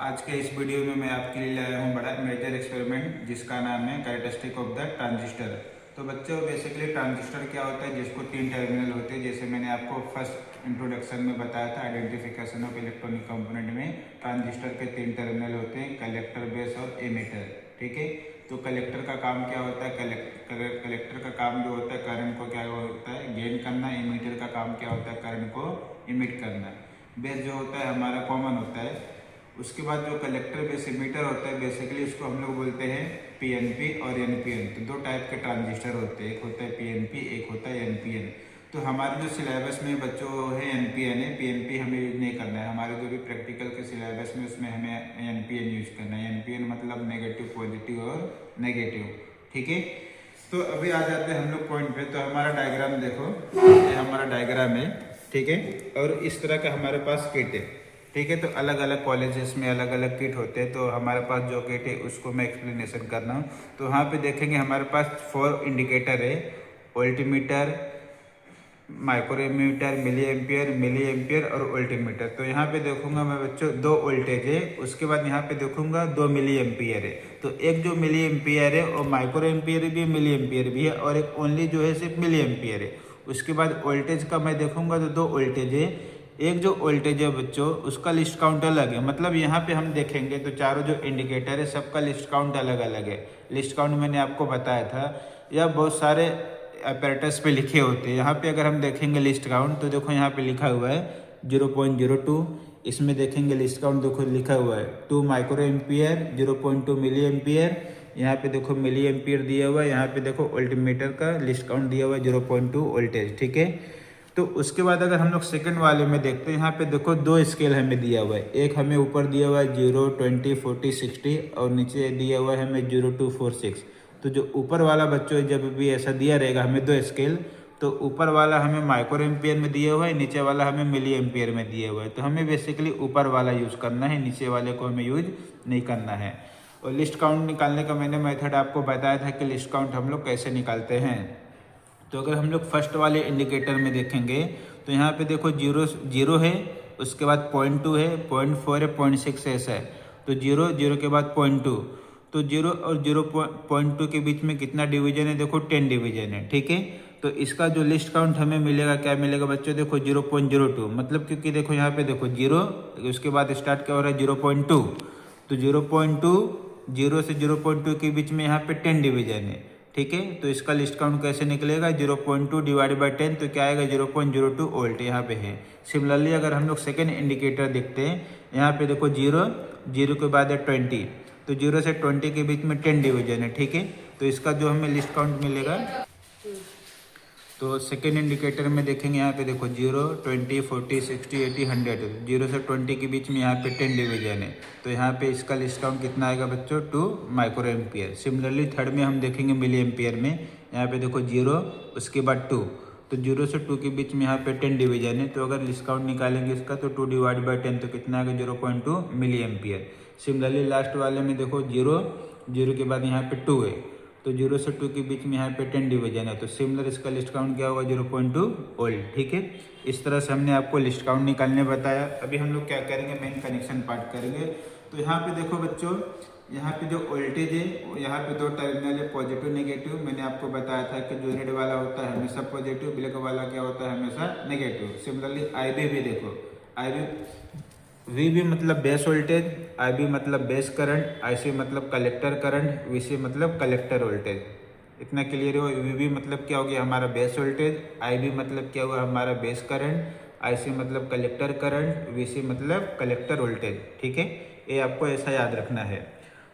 आज के इस वीडियो में मैं आपके लिए लाया हूँ बड़ा मेजर एक्सपेरिमेंट जिसका नाम है कैरेक्टरिस्टिक ऑफ द ट्रांजिस्टर। तो बच्चों बेसिकली ट्रांजिस्टर क्या होता है, जिसको 3 टर्मिनल होते हैं। जैसे मैंने आपको फर्स्ट इंट्रोडक्शन में बताया था आइडेंटिफिकेशन ऑफ इलेक्ट्रॉनिक कंपोनेंट में ट्रांजिस्टर के 3 टर्मिनल होते हैं, कलेक्टर, बेस और एमिटर। ठीक है, तो कलेक्टर का काम क्या होता है, कलेक्टर का काम जो होता है करंट को क्या होता है गेन करना। एमिटर का काम क्या होता है, करंट को इमिट करना। बेस जो होता है हमारा कॉमन होता है। उसके बाद जो कलेक्टर बेस एमिटर होता है बेसिकली उसको हम लोग बोलते हैं पीएनपी और एनपीएन। तो 2 टाइप के ट्रांजिस्टर होते हैं, एक होता है पीएनपी, एक होता है एनपीएन। तो हमारे जो सिलेबस में बच्चों है एनपीएन है, पीएनपी हमें यूज नहीं करना है। हमारे जो भी प्रैक्टिकल के सिलेबस में उसमें हमें एनपीएन यूज करना है। एनपीएन मतलब नेगेटिव, पॉजिटिव और नेगेटिव। ठीक है, तो अभी आ जाते हैं हम लोग पॉइंट पे। तो हमारा डायग्राम देखो, ये हमारा डायग्राम है। ठीक है, और इस तरह का हमारे पास किट है। ठीक है, तो अलग अलग कॉलेजेस में अलग अलग किट होते हैं। तो हमारे पास जो किट है उसको मैं एक्सप्लेनेशन कर रहा हूँ। तो वहाँ पे देखेंगे हमारे पास 4 इंडिकेटर है, वोल्टमीटर, माइक्रोमीटर, मिली एम्पियर और वोल्टमीटर। तो यहाँ पे देखूंगा मैं बच्चों 2 वोल्टेज है, उसके बाद यहाँ पे देखूंगा 2 मिली एम्पियर है। तो एक जो मिली एम्पियर है और माइक्रो एम्पियर भी है, मिली एम्पियर भी है, और एक ओनली जो है सिर्फ मिली एम्पियर है। उसके बाद वोल्टेज का मैं देखूंगा तो 2 वोल्टेज है। एक जो वोल्टेज है बच्चों उसका लिस्ट काउंट अलग है, मतलब यहाँ पे हम देखेंगे तो चारों जो इंडिकेटर है सबका लिस्ट काउंट अलग अलग है। लिस्ट काउंट मैंने आपको बताया था, यह बहुत सारे अपैरेटस पे लिखे होते हैं। यहाँ पे अगर हम देखेंगे लिस्ट काउंट तो देखो यहाँ पे लिखा हुआ है 0.02। इसमें देखेंगे लिस्ट काउंट देखो लिखा हुआ है 2 माइक्रो एम्पियर, 0.2 मिली एम्पियर। यहाँ पे देखो मिली एम्पियर दिया हुआ है। यहाँ पे देखो वोल्टमीटर का लिस्ट काउंट दिया हुआ है 0.2 वोल्टेज। ठीक है, तो उसके बाद अगर हम लोग सेकंड वाले में देखते हैं, यहाँ पे देखो 2 स्केल हमें दिया हुआ है। एक हमें ऊपर दिया हुआ है 0, 20, 40, 60 और नीचे दिया हुआ है हमें 0 to 4, 6। तो जो ऊपर वाला बच्चों जब भी ऐसा दिया रहेगा हमें 2 स्केल, तो ऊपर वाला हमें माइक्रो एम्पियर में दिया हुआ है, नीचे वाला हमें मिली एम्पियर में दिया हुआ है। तो हमें बेसिकली ऊपर वाला यूज़ करना है, नीचे वाले को हमें यूज नहीं करना है। और लिस्ट काउंट निकालने का मैंने मेथड आपको बताया था कि लिस्ट काउंट हम लोग कैसे निकालते हैं। तो अगर हम लोग फर्स्ट वाले इंडिकेटर में देखेंगे तो यहाँ पे देखो 0 है, उसके बाद 0.2 है, 0.4 है, 0.6 ऐसा है। तो 0 के बाद 0.2, तो 0 और 0.2 के बीच में कितना डिवीजन है, देखो 10 डिवीजन है। ठीक है, तो इसका जो लिस्ट काउंट हमें मिलेगा क्या मिलेगा बच्चों, देखो 0.02। मतलब क्योंकि देखो यहाँ पे देखो 0, उसके बाद स्टार्ट क्या हो रहा है 0.2। तो 0.2, 0 से 0.2 के बीच में यहाँ पे 10 डिवीजन है। ठीक है, तो इसका लिस्ट काउंट कैसे निकलेगा, 0.2 डिवाइड बाई 10, तो क्या आएगा 0.02 वोल्ट यहाँ पे है। सिमिलरली अगर हम लोग सेकेंड इंडिकेटर देखते हैं, यहाँ पे देखो 0 के बाद है 20। तो 0 से 20 के बीच में 10 डिवीजन है। ठीक है, तो इसका जो हमें लिस्ट काउंट मिलेगा, तो सेकेंड इंडिकेटर में देखेंगे यहाँ पे देखो 0, 20, 40, 60, 80, 100। 0 से 20 के बीच में यहाँ पे 10 डिवीजन है। तो यहाँ पे इसका लिस्ट काउंट कितना आएगा बच्चों, 2 माइक्रो एम्पियर। सिमिलरली थर्ड में हम देखेंगे मिली एम्पियर में, यहाँ पे देखो 0, उसके बाद 2। तो 0 से 2 के बीच में यहाँ पे 10 डिवीजन है। तो अगर लिस्ट काउंट निकालेंगे इसका तो 2 डिवाइड बाई 10, तो कितना आएगा 0.2 मिली एम्पियर। सिमिलरली लास्ट वाले में देखो 0 के बाद यहाँ पे 2 है। तो 0 से 2 के बीच में यहाँ पे 10 डिवीजन है। तो सिमिलर इसका लिस्ट काउंट क्या होगा 0.2 वोल्ट। ठीक है, इस तरह से हमने आपको लिस्ट काउंट निकालने बताया। अभी हम लोग क्या करेंगे, मेन कनेक्शन पार्ट करेंगे। तो यहाँ पे देखो बच्चों, यहाँ पे जो वोल्टेज है यहाँ पे 2 टर्मिनल है, पॉजिटिव नेगेटिव। मैंने आपको बताया था कि जो रेड वाला होता है हमेशा पॉजिटिव, ब्लैक वाला क्या होता है हमेशा नेगेटिव। सिमिलरली IB भी देखो, VB मतलब बेस वोल्टेज, IB मतलब बेस करंट, IC मतलब कलेक्टर करंट, VC मतलब कलेक्टर वोल्टेज। इतना क्लियर हो। VB मतलब क्या हो गया हमारा बेस वोल्टेज, IB मतलब क्या हुआ हमारा बेस करंट, IC मतलब कलेक्टर करंट, VC मतलब कलेक्टर वोल्टेज। ठीक है, ये आपको ऐसा याद रखना है।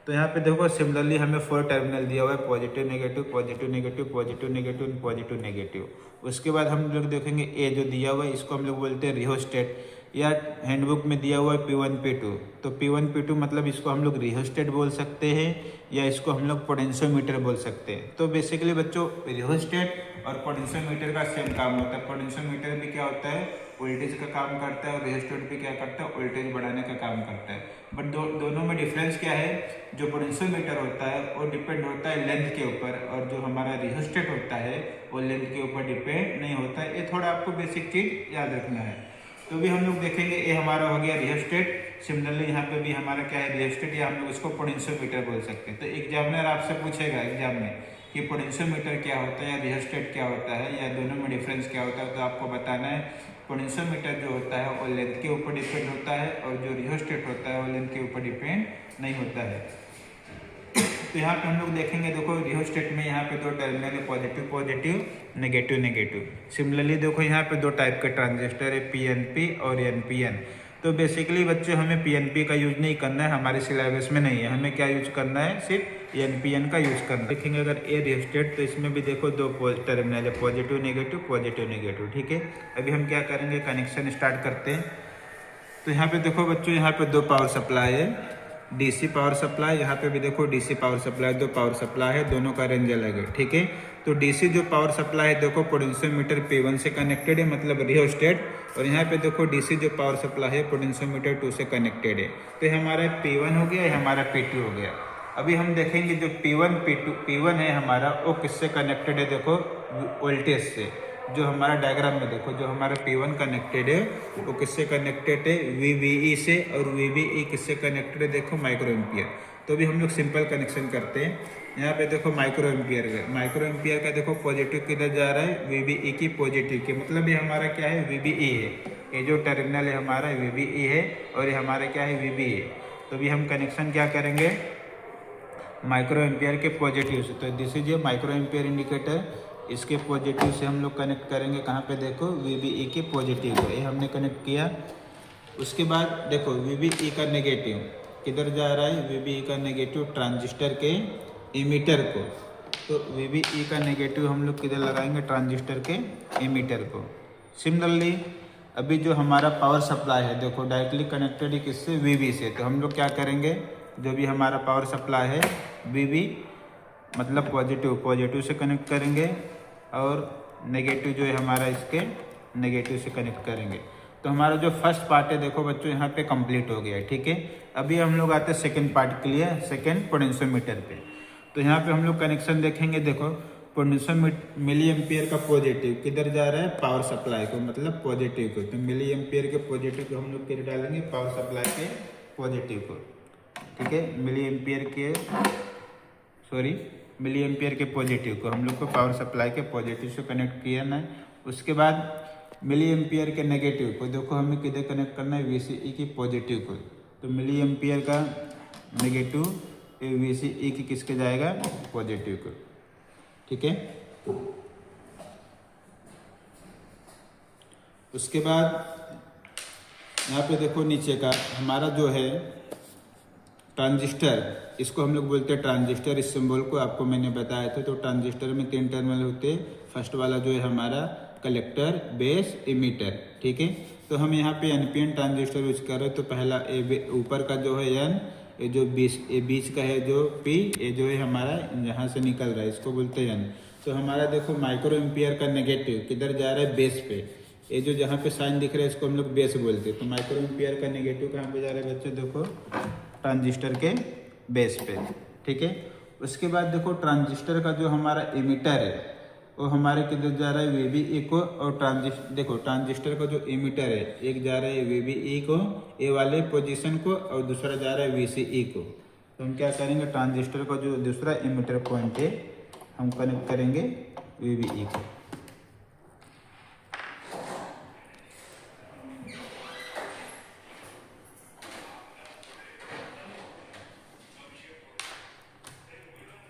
तो यहाँ पे देखो सिमिलरली हमें 4 टर्मिनल दिया हुआ है, positive negative, positive negative, positive negative, positive negative. उसके बाद हम लोग देखेंगे ए जो दिया हुआ है इसको हम लोग बोलते हैं रिहोस्टेट, या हैंडबुक में दिया हुआ है P1 P2। तो P1 P2 मतलब इसको हम लोग रिहोस्टेट बोल सकते हैं, या इसको हम लोग पोटेंशियोमीटर बोल सकते हैं। तो बेसिकली बच्चों रिहोस्टेट और पोटेंशियोमीटर का सेम काम होता है। पोटेंशियोमीटर भी क्या होता है, वोल्टेज का काम करता है, और रेजिस्टेंस भी क्या करता है, वोल्टेज बढ़ाने का काम करता है। बट दोनों में डिफरेंस क्या है, जो पोटेंशियोमीटर होता है वो डिपेंड होता है लेंथ के ऊपर, और जो हमारा रेजिस्टेंस होता है वो लेंथ के ऊपर डिपेंड नहीं होता है। ये थोड़ा आपको बेसिक चीज याद रखना है। तो भी हम लोग देखेंगे ये हमारा हो गया रेजिस्टेंस। सिमिलरली यहाँ पे भी हमारा क्या है रियोस्टेट, या हम लोग इसको पोटेंशियोमीटर बोल सकते हैं। तो एग्जामिनर आपसे पूछेगा एग्जाम में कि पोटेंशियोमीटर क्या होता है या रियोस्टेट क्या होता है या दोनों में डिफरेंस क्या होता है, तो आपको बताना है पोटेंशियोमीटर जो होता है वो लेंथ के ऊपर डिपेंड होता है और जो रियोस्टेट होता है वो लेंथ के ऊपर डिपेंड नहीं होता है। तो यहाँ पे हम लोग देखेंगे, देखो रियोस्टेट में यहाँ पे दो टर्मिनल है, positive positive, negative negative. Similarly देखो यहाँ पे दो टाइप के ट्रांजिस्टर है, पीएनपी और एनपीएन। तो बेसिकली बच्चों हमें पीएनपी का यूज नहीं करना है, हमारे सिलेबस में नहीं है। हमें क्या यूज करना है, सिर्फ एनपीएन का यूज करना है। देखेंगे अगर ए रियोस्टेट तो इसमें भी देखो दो टर्मिनल है, पॉजिटिव नेगेटिव। ठीक है, अभी हम क्या करेंगे, कनेक्शन स्टार्ट करते हैं। तो यहाँ पे देखो बच्चों, यहाँ पे दो पावर सप्लाई है, डीसी पावर सप्लाई, यहाँ पे भी देखो डीसी पावर सप्लाई, दो पावर सप्लाई है, दोनों का रेंज अलग है। ठीक है, तो डीसी जो पावर सप्लाई है देखो पोटेंशियोमीटर P1 से कनेक्टेड है, मतलब रियोस्टेट। और यहाँ पे देखो डीसी जो पावर सप्लाई है पोटेंशियोमीटर 2 से कनेक्टेड है। तो ये हमारा P1 हो गया, ये हमारा P2 हो गया। अभी हम देखेंगे जो P1 है हमारा, वो किससे कनेक्टेड है, देखो वोल्टेज से। जो हमारा डायग्राम में देखो, जो हमारा P1 कनेक्टेड है वो किससे कनेक्टेड है, VBE से। और VBE किससे कनेक्टेड है, देखो माइक्रो एम्पियर। तो भी हम लोग सिंपल कनेक्शन करते हैं। यहाँ पे देखो माइक्रो एम्पियर का देखो पॉजिटिव किधर जा रहा है, VBE की पॉजिटिव के, मतलब ये हमारा क्या है, VBE है। ये जो टर्मिनल है हमारा VBE है और ये हमारा क्या है, VBE है। तो भी हम कनेक्शन क्या करेंगे, माइक्रो एम्पियर के पॉजिटिव से। तो this is a micro ampere indicator, इसके पॉजिटिव से हम लोग कनेक्ट करेंगे कहाँ पे, देखो VBE के पॉजिटिव को, ये हमने कनेक्ट किया। उसके बाद देखो VBE का नेगेटिव किधर जा रहा है, VBE का नेगेटिव ट्रांजिस्टर के इमीटर को। तो VBE का नेगेटिव हम लोग किधर लगाएंगे, ट्रांजिस्टर के इमीटर को। सिमिलरली अभी जो हमारा पावर सप्लाई है देखो डायरेक्टली कनेक्टेड है किससे, VB से। तो हम लोग क्या करेंगे, जो भी हमारा पावर सप्लाई है VB मतलब पॉजिटिव से कनेक्ट करेंगे और नेगेटिव जो है हमारा इसके नेगेटिव से कनेक्ट करेंगे। तो हमारा जो फर्स्ट पार्ट है देखो बच्चों यहाँ पे कंप्लीट हो गया है। ठीक है, अभी हम लोग आते हैं सेकंड पार्ट के लिए, सेकंड पोटेंशियोमीटर पे। तो यहाँ पे हम लोग कनेक्शन देखेंगे, देखो पोटेंशियोमीटर मिली एम्पियर का पॉजिटिव किधर जा रहा है, पावर सप्लाई को, मतलब पॉजिटिव को। तो मिली एम्पियर के पॉजिटिव को हम लोग किधर डालेंगे, पावर सप्लाई के पॉजिटिव को। ठीक है, मिली एम्पियर के पॉजिटिव को हम लोग को पावर सप्लाई के पॉजिटिव से कनेक्ट किया ना। उसके बाद मिली एम्पियर के नेगेटिव को देखो हमें किधर कनेक्ट करना है, VCE की पॉजिटिव को। तो मिली एम्पियर का नेगेटिव VCE की किसके जाएगा, पॉजिटिव को। ठीक है, उसके बाद यहाँ पे देखो नीचे का हमारा जो है ट्रांजिस्टर, इसको हम लोग बोलते हैं ट्रांजिस्टर। इस सिंबल को आपको मैंने बताया था। तो ट्रांजिस्टर में 3 टर्मिनल होते हैं। फर्स्ट वाला जो है हमारा कलेक्टर, बेस, इमीटर। ठीक है, तो हम यहाँ पे NPN ट्रांजिस्टर यूज कर रहे हैं। तो पहला ऊपर का जो है N, ये जो बीच का है जो P, ये जो है हमारा यहाँ से निकल रहा है, इसको बोलते हैं N। तो हमारा देखो माइक्रो एम्पियर का नेगेटिव किधर जा रहा है, बेस पे। ये जो जहाँ पे साइन दिख रहा है इसको हम लोग बेस बोलते हैं। तो माइक्रो एम्पियर का नेगेटिव कहाँ पे जा रहा है बच्चों, देखो ट्रांजिस्टर के बेस पे। ठीक है, उसके बाद देखो ट्रांजिस्टर का जो हमारा इमीटर है वो हमारे किधर जा रहा है, VBE को। और ट्रांजिस्टर का जो इमीटर है, एक जा रहा है VBE को, ए वाले पोजीशन को, और दूसरा जा रहा है VCE को। तो हम क्या करेंगे, ट्रांजिस्टर का जो दूसरा इमीटर पॉइंट है हम कनेक्ट करेंगे VBE को।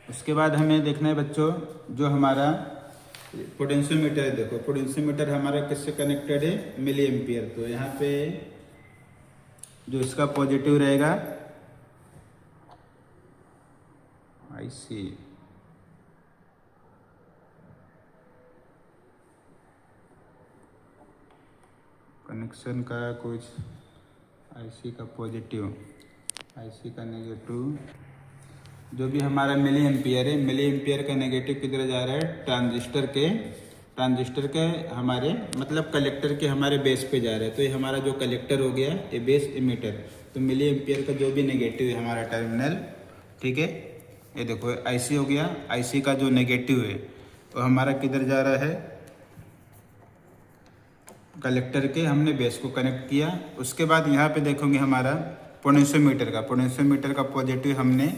उसके बाद हमें देखना है बच्चों, जो हमारा पोटेंशियोमीटर है, देखो पोटेंशियोमीटर हमारा किससे कनेक्टेड है, मिली एम्पियर। तो यहाँ पे जो इसका पॉजिटिव रहेगा IC, कनेक्शन का कुछ IC का पॉजिटिव, IC का नेगेटिव, जो भी हमारा मिली एम्पियर है, मिली एम्पियर का नेगेटिव किधर जा रहा है, ट्रांजिस्टर के हमारे मतलब कलेक्टर के हमारे बेस पे जा रहा है। तो ये हमारा जो कलेक्टर हो गया, ये बेस इमीटर। तो मिली एम्पियर का जो भी नेगेटिव है हमारा टर्मिनल, ठीक है, ये देखो IC हो गया। IC का जो नेगेटिव है वो हमारा किधर जा रहा है, कलेक्टर के, हमने बेस को कनेक्ट किया। उसके बाद यहाँ पे देखोगे हमारा पोटेंशियोमीटर का पॉजिटिव हमने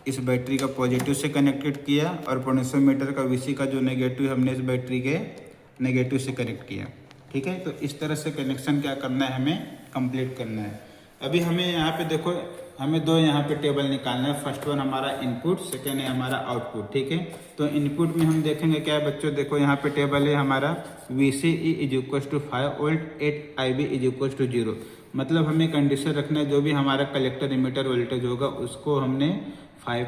इस बैटरी का पॉजिटिव से कनेक्टेड किया और पोटेंशियोमीटर का VC का जो नेगेटिव हमने इस बैटरी के नेगेटिव से कनेक्ट किया। ठीक है, तो इस तरह से कनेक्शन क्या करना है, हमें कंप्लीट करना है। अभी हमें यहाँ पे देखो, हमें दो यहाँ पे टेबल निकालना है। फर्स्ट वन हमारा इनपुट, सेकेंड है हमारा आउटपुट। ठीक है, तो इनपुट में हम देखेंगे क्या है बच्चों, देखो यहाँ पे टेबल है हमारा VCE = 5 वोल्ट, 8 IB = 0। मतलब हमें कंडीशन रखना है, जो भी हमारा कलेक्टर इमीटर वोल्टेज होगा उसको हमने 5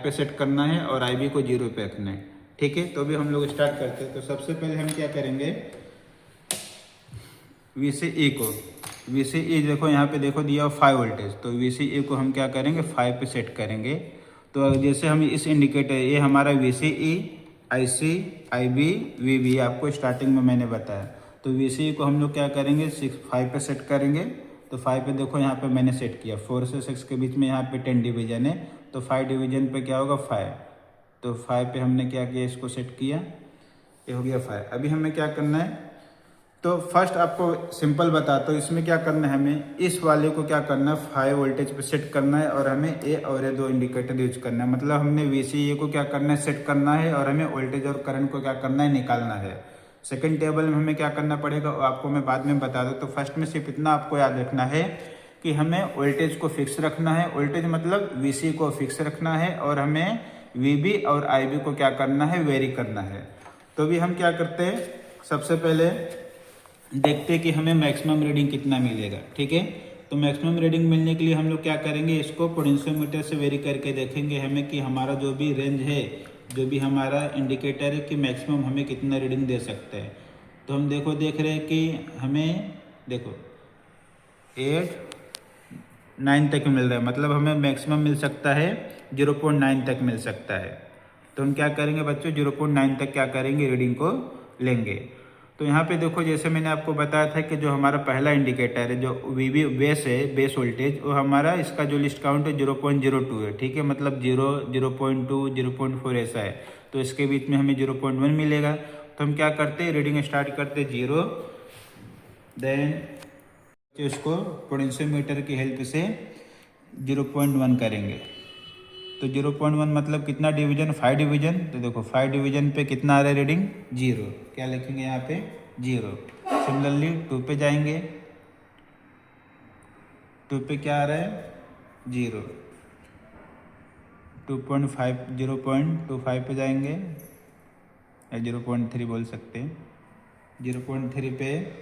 पे सेट करना है और IB को 0 पे रखना है। ठीक है, तो अभी हम लोग स्टार्ट करते हैं। तो सबसे पहले हम क्या करेंगे, VCE देखो यहाँ पे देखो दिया 5 वोल्टेज, तो VCE को हम क्या करेंगे 5 पे सेट करेंगे। तो जैसे हम इस इंडिकेटर, ये हमारा VCE, IC, IB, VB आपको स्टार्टिंग में मैंने बताया। तो VCE को हम लोग क्या करेंगे 5 पे सेट करेंगे। तो 5 पे देखो यहाँ पे मैंने सेट किया, 4 से 6 के बीच में यहाँ पे 10 डिवीजन है, तो 5 डिवीजन पे क्या होगा 5। तो 5 पे हमने क्या किया, इसको सेट किया, ये हो गया 5। अभी हमें क्या करना है, तो फर्स्ट आपको सिंपल बताता हूँ, इसमें क्या करना है, हमें इस वाले को क्या करना है 5 वोल्टेज पे सेट करना है और हमें ए और ए दो इंडिकेटर यूज करना है। मतलब हमने VCE को क्या करना है सेट करना है और हमें वोल्टेज और करंट को क्या करना है निकालना है। सेकंड टेबल में हमें क्या करना पड़ेगा वो आपको मैं बाद में बता दूँ। तो फर्स्ट में सिर्फ इतना आपको याद रखना है कि हमें वोल्टेज को फिक्स रखना है, वोल्टेज मतलब VCE को फिक्स रखना है और हमें VB और IB को क्या करना है वेरी करना है। तो अभी हम क्या करते हैं, सबसे पहले देखते हैं कि हमें मैक्सिमम रीडिंग कितना मिलेगा। ठीक है, तो मैक्सिमम रीडिंग मिलने के लिए हम लोग क्या करेंगे, इसको पोटेंशियोमीटर से वेरी करके देखेंगे हमें कि हमारा जो भी रेंज है, जो भी हमारा इंडिकेटर है कि मैक्सिमम हमें कितना रीडिंग दे सकता है। तो हम देख रहे हैं कि हमें देखो 8, 9 तक मिल रहा है, मतलब हमें मैक्सिमम मिल सकता है 0.9 तक मिल सकता है। तो हम क्या करेंगे बच्चों 0.9 तक क्या करेंगे रीडिंग को लेंगे। तो यहाँ पे देखो जैसे मैंने आपको बताया था कि जो हमारा पहला इंडिकेटर है जो VB बेस है, बेस वोल्टेज, वो हमारा इसका जो लिस्ट काउंट है 0.02 है। ठीक है, मतलब 0, 0.2, 0.4 ऐसा है। तो इसके बीच में हमें 0.1 मिलेगा। तो हम क्या करते हैं, रीडिंग स्टार्ट करते 0, देन इसको पोटेंशियोमीटर की हेल्प से 0.1 करेंगे। तो 0.1 मतलब कितना डिवीजन, 5 डिवीजन। तो देखो 5 डिवीजन पे कितना आ रहा है रीडिंग 0, क्या लिखेंगे यहाँ पे 0। सिमिलरली 2 पे जाएंगे, 2 पे क्या आ रहा है 0। 2.5 0.25 पे जाएंगे या 0.3 बोल सकते हैं, 0.3 पे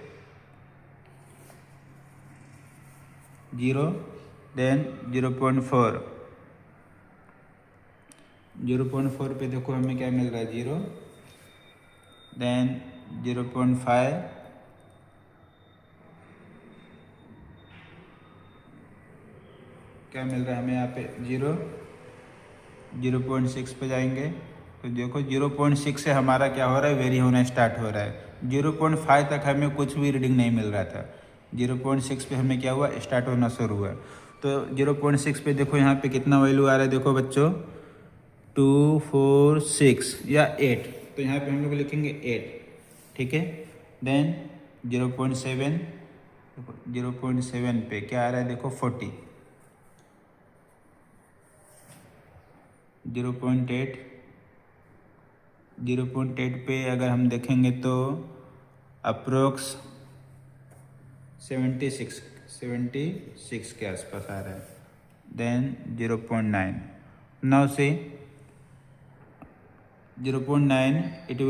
0, देन 0.4, 0.4 पे देखो हमें क्या मिल रहा है 0, देन 0.5, क्या मिल रहा है हमें यहाँ पे 0, 0.6 पे जाएंगे। तो देखो 0.6 से हमारा क्या हो रहा है वेरी होना स्टार्ट हो रहा है। 0.5 तक हमें कुछ भी रीडिंग नहीं मिल रहा था, 0.6 पे हमें क्या हुआ स्टार्ट होना शुरू हुआ। तो 0.6 पे देखो यहाँ पे कितना वैल्यू आ रहा है, देखो बच्चों 2, 4, 6 या 8। तो यहाँ पे हम लोग लिखेंगे 8। ठीक है, देन 0.7, 0.7 पे क्या आ रहा है देखो 40, 0.8, 0.8 पे अगर हम देखेंगे तो अप्रोक्स 76 के आसपास आ रहा है, देन 0.9। नाउ से 0.9 it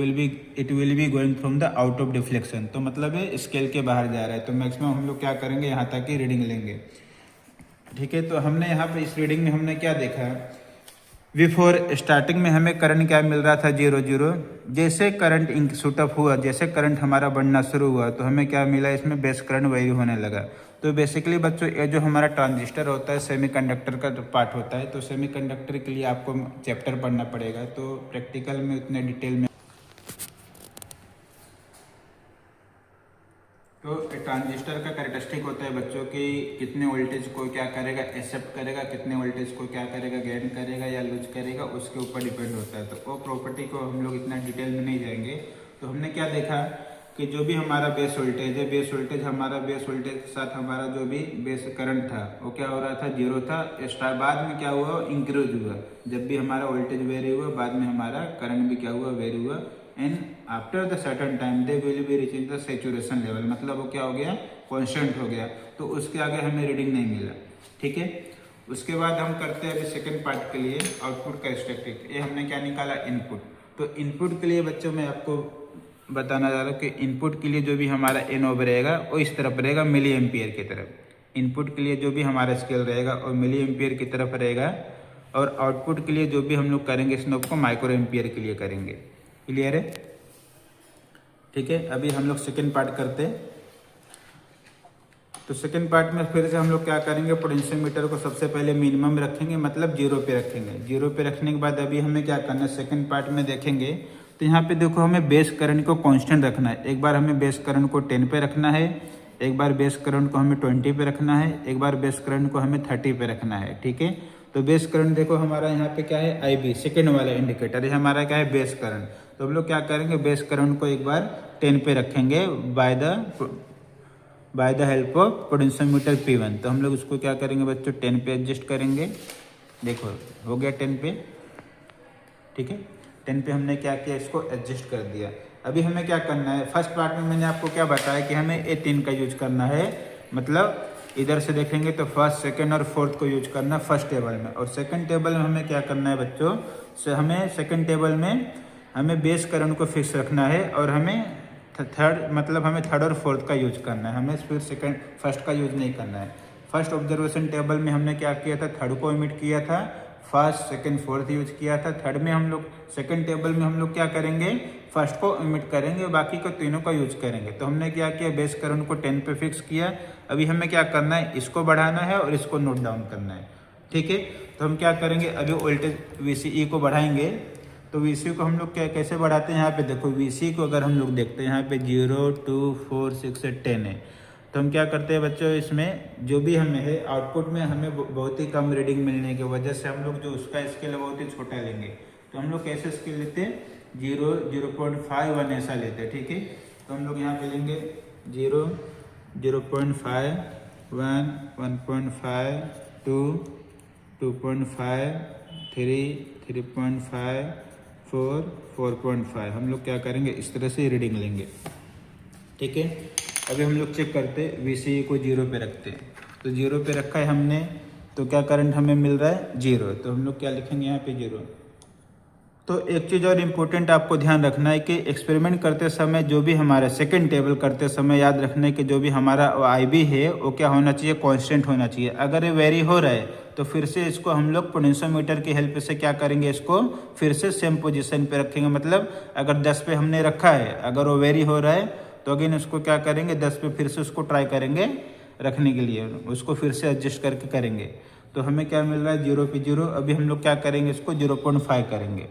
will be going from the out of deflection. तो मतलब है स्केल के बाहर जा रहा है। तो मैक्सिमम हम लोग क्या करेंगे यहाँ तक की रीडिंग लेंगे। ठीक है, तो हमने यहाँ पे इस रीडिंग में हमने क्या देखा, बिफोर स्टार्टिंग में हमें करंट क्या मिल रहा था 0, जैसे करंट शूटअप हुआ, जैसे करंट हमारा बढ़ना शुरू हुआ तो हमें क्या मिला, इसमें बेस करंट वैरी होने लगा। तो बेसिकली बच्चों ये जो हमारा ट्रांजिस्टर होता है सेमीकंडक्टर का पार्ट होता है। तो सेमीकंडक्टर के लिए आपको चैप्टर पढ़ना पड़ेगा, तो प्रैक्टिकल में उतने डिटेल में। तो ट्रांजिस्टर का कैरेक्टरिस्टिक होता है बच्चों कि कितने वोल्टेज को क्या करेगा एक्सेप्ट करेगा, कितने वोल्टेज को क्या करेगा गेन करेगा या लूज करेगा, उसके ऊपर डिपेंड होता है। तो वो प्रॉपर्टी को हम लोग इतना डिटेल में नहीं जाएंगे। तो हमने क्या देखा कि जो भी हमारा बेस वोल्टेज है, बेस वोल्टेज हमारा बेस वोल्टेज के साथ हमारा जो भी बेस करंट था वो क्या हो रहा था, 0 था। स्टार्ट बाद में क्या हुआ, इंक्रीज हुआ। जब भी हमारा वोल्टेज वेरी हुआ, बाद में हमारा करंट भी क्या हुआ, वेरी हुआ। And after the certain time they will be reaching the saturation level, मतलब वो क्या हो गया, कॉन्स्टेंट हो गया। तो उसके आगे हमें रीडिंग नहीं मिला। ठीक है, उसके बाद हम करते हैं अभी सेकेंड पार्ट के लिए आउटपुट कैरेक्टरिस्टिक। ये हमने क्या निकाला, इनपुट। तो इनपुट के लिए बच्चों मैं आपको बताना चाह रहा हूँ कि इनपुट के लिए जो भी हमारा एन ओवर रहेगा वो इस तरफ रहेगा, मिली एम्पियर की तरफ। इनपुट के लिए जो भी हमारा स्केल रहेगा वो मिली एम्पियर की तरफ रहेगा, और आउटपुट के लिए जो भी हम लोग करेंगे स्नोप को माइक्रो एम्पियर के लिए करेंगे। क्लियर है? ठीक है, अभी हम लोग सेकेंड पार्ट करते हैं। तो सेकेंड पार्ट में फिर से हम लोग क्या करेंगे, पोटेंशियोमीटर को सबसे पहले मिनिमम रखेंगे, मतलब 0 पे रखेंगे। 0 पे रखने के बाद अभी हमें क्या करना है, सेकेंड पार्ट में देखेंगे तो यहाँ पे देखो हमें बेस करंट को कांस्टेंट रखना है। एक बार हमें बेस करंट को 10 पे रखना है, एक बार बेस करंट को हमें 20 पे रखना है, एक बार बेस करंट को हमें 30 पे रखना है। ठीक है, तो बेस करंट देखो हमारा यहाँ पे क्या है, IB, सेकेंड वाला इंडिकेटर, ये हमारा क्या है, बेस करंट। तो हम लोग क्या करेंगे, बेस करंट को एक बार 10 पे रखेंगे by the help of potentiometer P1। तो हम लोग उसको क्या करेंगे बच्चों, 10 पे एडजस्ट करेंगे। देखो हो गया 10 पे। ठीक है, 10 पे हमने क्या किया, इसको एडजस्ट कर दिया। अभी हमें क्या करना है, फर्स्ट पार्ट में मैंने आपको क्या बताया कि हमें A3 का यूज करना है, मतलब इधर से देखेंगे तो फर्स्ट, सेकंड और फोर्थ को यूज करना फर्स्ट टेबल में, और सेकंड टेबल में हमें क्या करना है बच्चों, हमें सेकंड टेबल में हमें बेस करंट को फिक्स रखना है, और हमें थर्ड, मतलब हमें थर्ड और फोर्थ का यूज करना है, हमें फिर सेकंड फर्स्ट का यूज नहीं करना है। फर्स्ट ऑब्जर्वेशन टेबल में हमने क्या किया था, थर्ड को ओमिट किया था, फर्स्ट सेकंड फोर्थ यूज किया था। थर्ड में हम लोग, सेकंड टेबल में हम लोग क्या करेंगे, फर्स्ट को ओमिट करेंगे, बाकी को तीनों का यूज करेंगे। तो हमने क्या किया, बेस करंट को 10 पे फिक्स किया। अभी हमें क्या करना है, इसको बढ़ाना है और इसको नोट डाउन करना है। ठीक है, तो हम क्या करेंगे, अभी वोल्टेज VCE को बढ़ाएंगे। तो VCE को हम लोग क्या कैसे बढ़ाते हैं, यहाँ पे देखो VCE को अगर हम लोग देखते हैं, यहाँ पे 0, 2, 4, 6 से 10 है। तो हम क्या करते हैं बच्चों, इसमें जो भी हमें है आउटपुट में हमें बहुत ही कम रीडिंग मिलने की वजह से हम लोग जो उसका स्केल है बहुत ही छोटा लेंगे। तो हम लोग कैसे स्केल लेते हैं, 0, 0.5, 1 ऐसा लेते हैं। ठीक है, तो हम लोग यहाँ पे लेंगे 0, 0.5, 1, 1.5, 2, 2.5, 3, 3.5, 4, 4.5। हम लोग क्या करेंगे, इस तरह से रीडिंग लेंगे। ठीक है, अभी हम लोग चेक करते हैं, VCE को 0 पे रखते हैं। तो 0 पे रखा है हमने, तो क्या करंट हमें मिल रहा है, 0। तो हम लोग क्या लिखेंगे यहाँ पे, 0। तो एक चीज़ और इम्पोर्टेंट आपको ध्यान रखना है कि एक्सपेरिमेंट करते समय जो भी हमारा सेकंड टेबल करते समय याद रखना है कि जो भी हमारा IB है वो क्या होना चाहिए, कांस्टेंट होना चाहिए। अगर ये वेरी हो रहा है तो फिर से इसको हम लोग पोटेंशियोमीटर की हेल्प से क्या करेंगे, इसको फिर से सेम पोजीशन पे रखेंगे। मतलब अगर 10 पे हमने रखा है, अगर वो वेरी हो रहा है तो अगेन उसको क्या करेंगे, 10 पे फिर से उसको ट्राई करेंगे रखने के लिए, उसको फिर से एडजस्ट करके करेंगे। तो हमें क्या मिल रहा है, 0 पे 0। अभी हम लोग क्या करेंगे, इसको 0.5 करेंगे।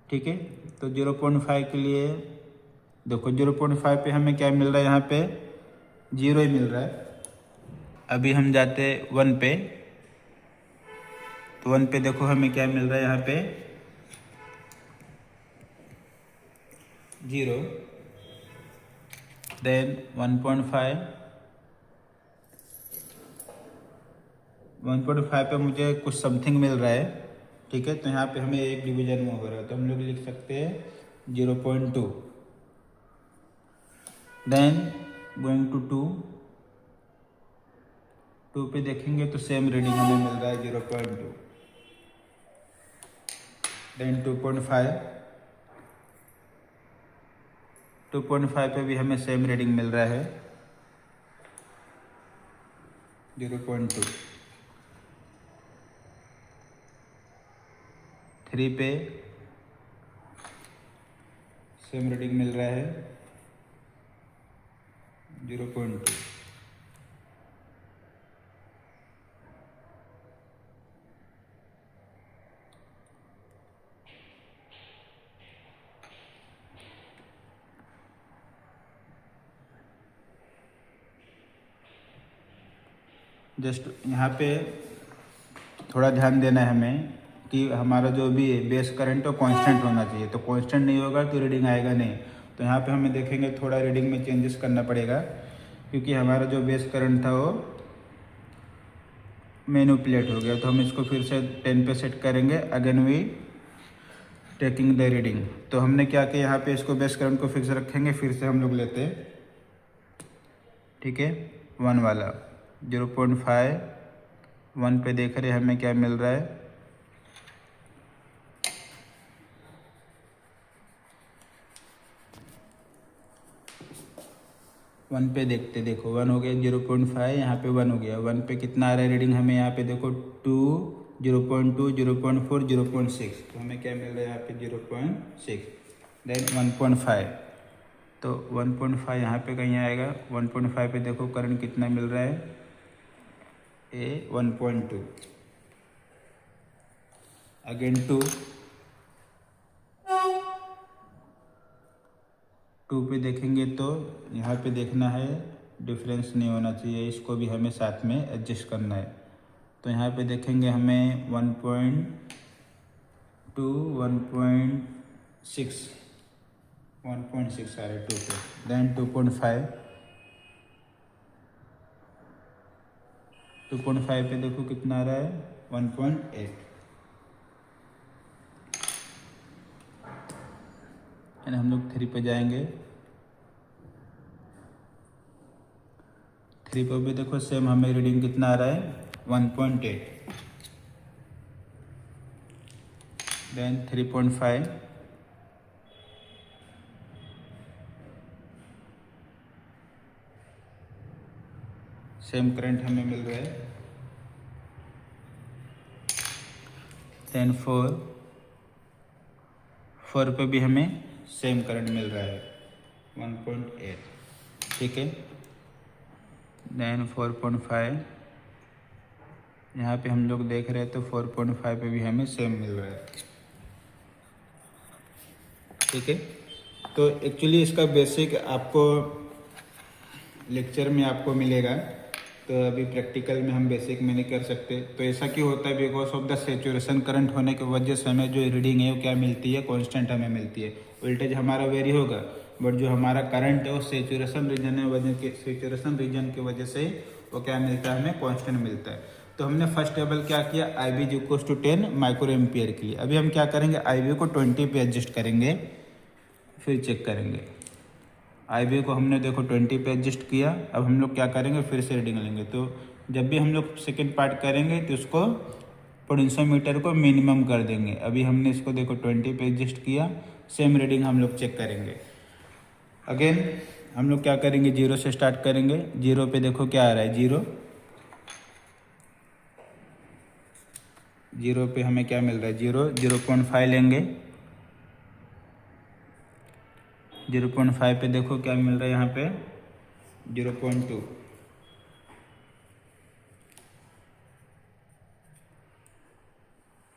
ठीक है, तो 0.5 के लिए देखो 0.5 पे हमें क्या मिल रहा है, यहाँ पे 0 ही मिल रहा है। अभी हम जाते 1 पे, तो 1 पे देखो हमें क्या मिल रहा है, यहाँ पे 0, देन 1.5, 1.5 पे मुझे कुछ समथिंग मिल रहा है। ठीक है, तो यहाँ पे हमें एक डिवीजन में हो रहा है, तो हम लोग लिख सकते हैं 0.2, देन गोइंग टू 2 पे देखेंगे तो सेम रीडिंग हमें मिल रहा है 0.2, देन 2.5, 2.5 पे भी हमें सेम रीडिंग मिल रहा है 0.2, 3 पे सेम रीडिंग मिल रहा है 0.2। जस्ट यहाँ पे थोड़ा ध्यान देना है हमें कि हमारा जो भी बेस करंट है कांस्टेंट होना चाहिए। तो कांस्टेंट नहीं होगा तो रीडिंग आएगा नहीं। तो यहाँ पे हमें देखेंगे थोड़ा रीडिंग में चेंजेस करना पड़ेगा, क्योंकि हमारा जो बेस करंट था वो मैनिपुलेट हो गया। तो हम इसको फिर से 10 पे सेट करेंगे। Again we taking the reading. तो हमने क्या किया, यहाँ पे इसको बेस करंट को फिक्स रखेंगे। फिर से हम लोग लेते हैं, ठीक है, 1 वाला 0.5 1 पे देख रहे हमें क्या मिल रहा है। वन पे देखते, देखो 1 हो गया, 0.5 यहाँ पे 1 हो गया। 1 पे कितना आ रहा है रीडिंग हमें, यहाँ पे देखो 2, 0.2, 0.4, 0.6। तो हमें क्या मिल रहा है यहाँ पे 0.6। देन 1.5, तो 1.5 यहाँ पे कहीं आएगा। 1.5 पे देखो करंट कितना मिल रहा है, 1.2। अगेन 2 पे देखेंगे तो यहाँ पे देखना है, डिफरेंस नहीं होना चाहिए, इसको भी हमें साथ में एडजस्ट करना है। तो यहाँ पे देखेंगे हमें 1.2, 1.6 आ रहा है 2 पे। देन 2.5 पे देखो कितना आ रहा है, 1.8। हम लोग 3 पे जाएंगे। 3 पे भी देखो सेम हमें रीडिंग कितना आ रहा है, 1.8। देन 3.5, सेम करंट हमें मिल रहा है। देन 4 पे भी हमें सेम करंट मिल रहा है, 1.8, ठीक है। देन 4.5, यहाँ पे हम लोग देख रहे हैं तो 4.5 पे भी हमें सेम मिल रहा है, ठीक है। तो एक्चुअली इसका बेसिक आपको लेक्चर में आपको मिलेगा, तो अभी प्रैक्टिकल में हम बेसिक में नहीं कर सकते। तो ऐसा क्यों होता है, because of the saturation current होने की वजह से हमें जो रीडिंग है वो क्या मिलती है, कांस्टेंट हमें मिलती है। वोल्टेज हमारा वेरी होगा, बट जो हमारा करंट है वो सेचुरेशन रीजन की वजह से वो क्या मिलता है, हमें कांस्टेंट मिलता है। तो हमने फर्स्ट टेबल क्या किया, IB equals to 10 micro ampere के लिए। अभी हम क्या करेंगे, IB को 20 पे एडजस्ट करेंगे, फिर चेक करेंगे। IB को हमने देखो 20 पे एडजस्ट किया। अब हम लोग क्या करेंगे, फिर से रीडिंग लेंगे। तो जब भी हम लोग सेकेंड पार्ट करेंगे तो उसको पोटेंशियोमीटर को मिनिमम कर देंगे। अभी हमने इसको देखो 20 पे एडजस्ट किया, सेम रीडिंग हम लोग चेक करेंगे। अगेन हम लोग क्या करेंगे, 0 से स्टार्ट करेंगे। 0 पे देखो क्या आ रहा है, 0 पे हमें क्या मिल रहा है, 0.5 लेंगे। 0.5 पे देखो क्या मिल रहा है यहाँ पे, 0.2।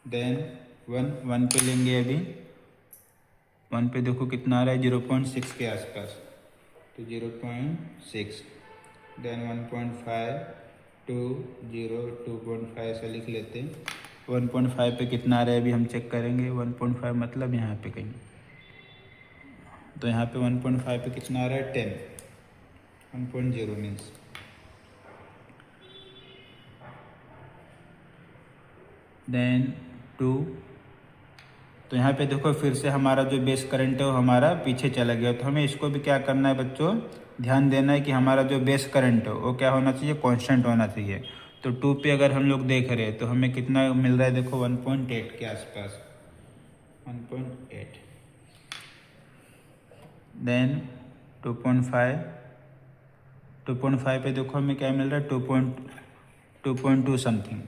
देन 1 पे लेंगे। अभी 1 पे देखो कितना आ रहा है, 0.6 के आसपास, तो 0.6। देन 1.5, 2, 0, 2.5 से लिख लेते हैं। 1.5 पे कितना आ रहा है अभी हम चेक करेंगे। 1.5 मतलब यहाँ पे कहीं, तो यहाँ पे 1.5 पे कितना आ रहा है, 10, 1.0 मीन्स। देन 2, तो यहाँ पे देखो फिर से हमारा जो बेस करंट है वो हमारा पीछे चला गया। तो हमें इसको भी क्या करना है बच्चों, ध्यान देना है कि हमारा जो बेस करंट है वो क्या होना चाहिए, कांस्टेंट होना चाहिए। तो 2 पे अगर हम लोग देख रहे हैं तो हमें कितना मिल रहा है, देखो 1.8 के आसपास, 1.8। देन 2.5 पे देखो हमें क्या मिल रहा है, 2.2 समथिंग।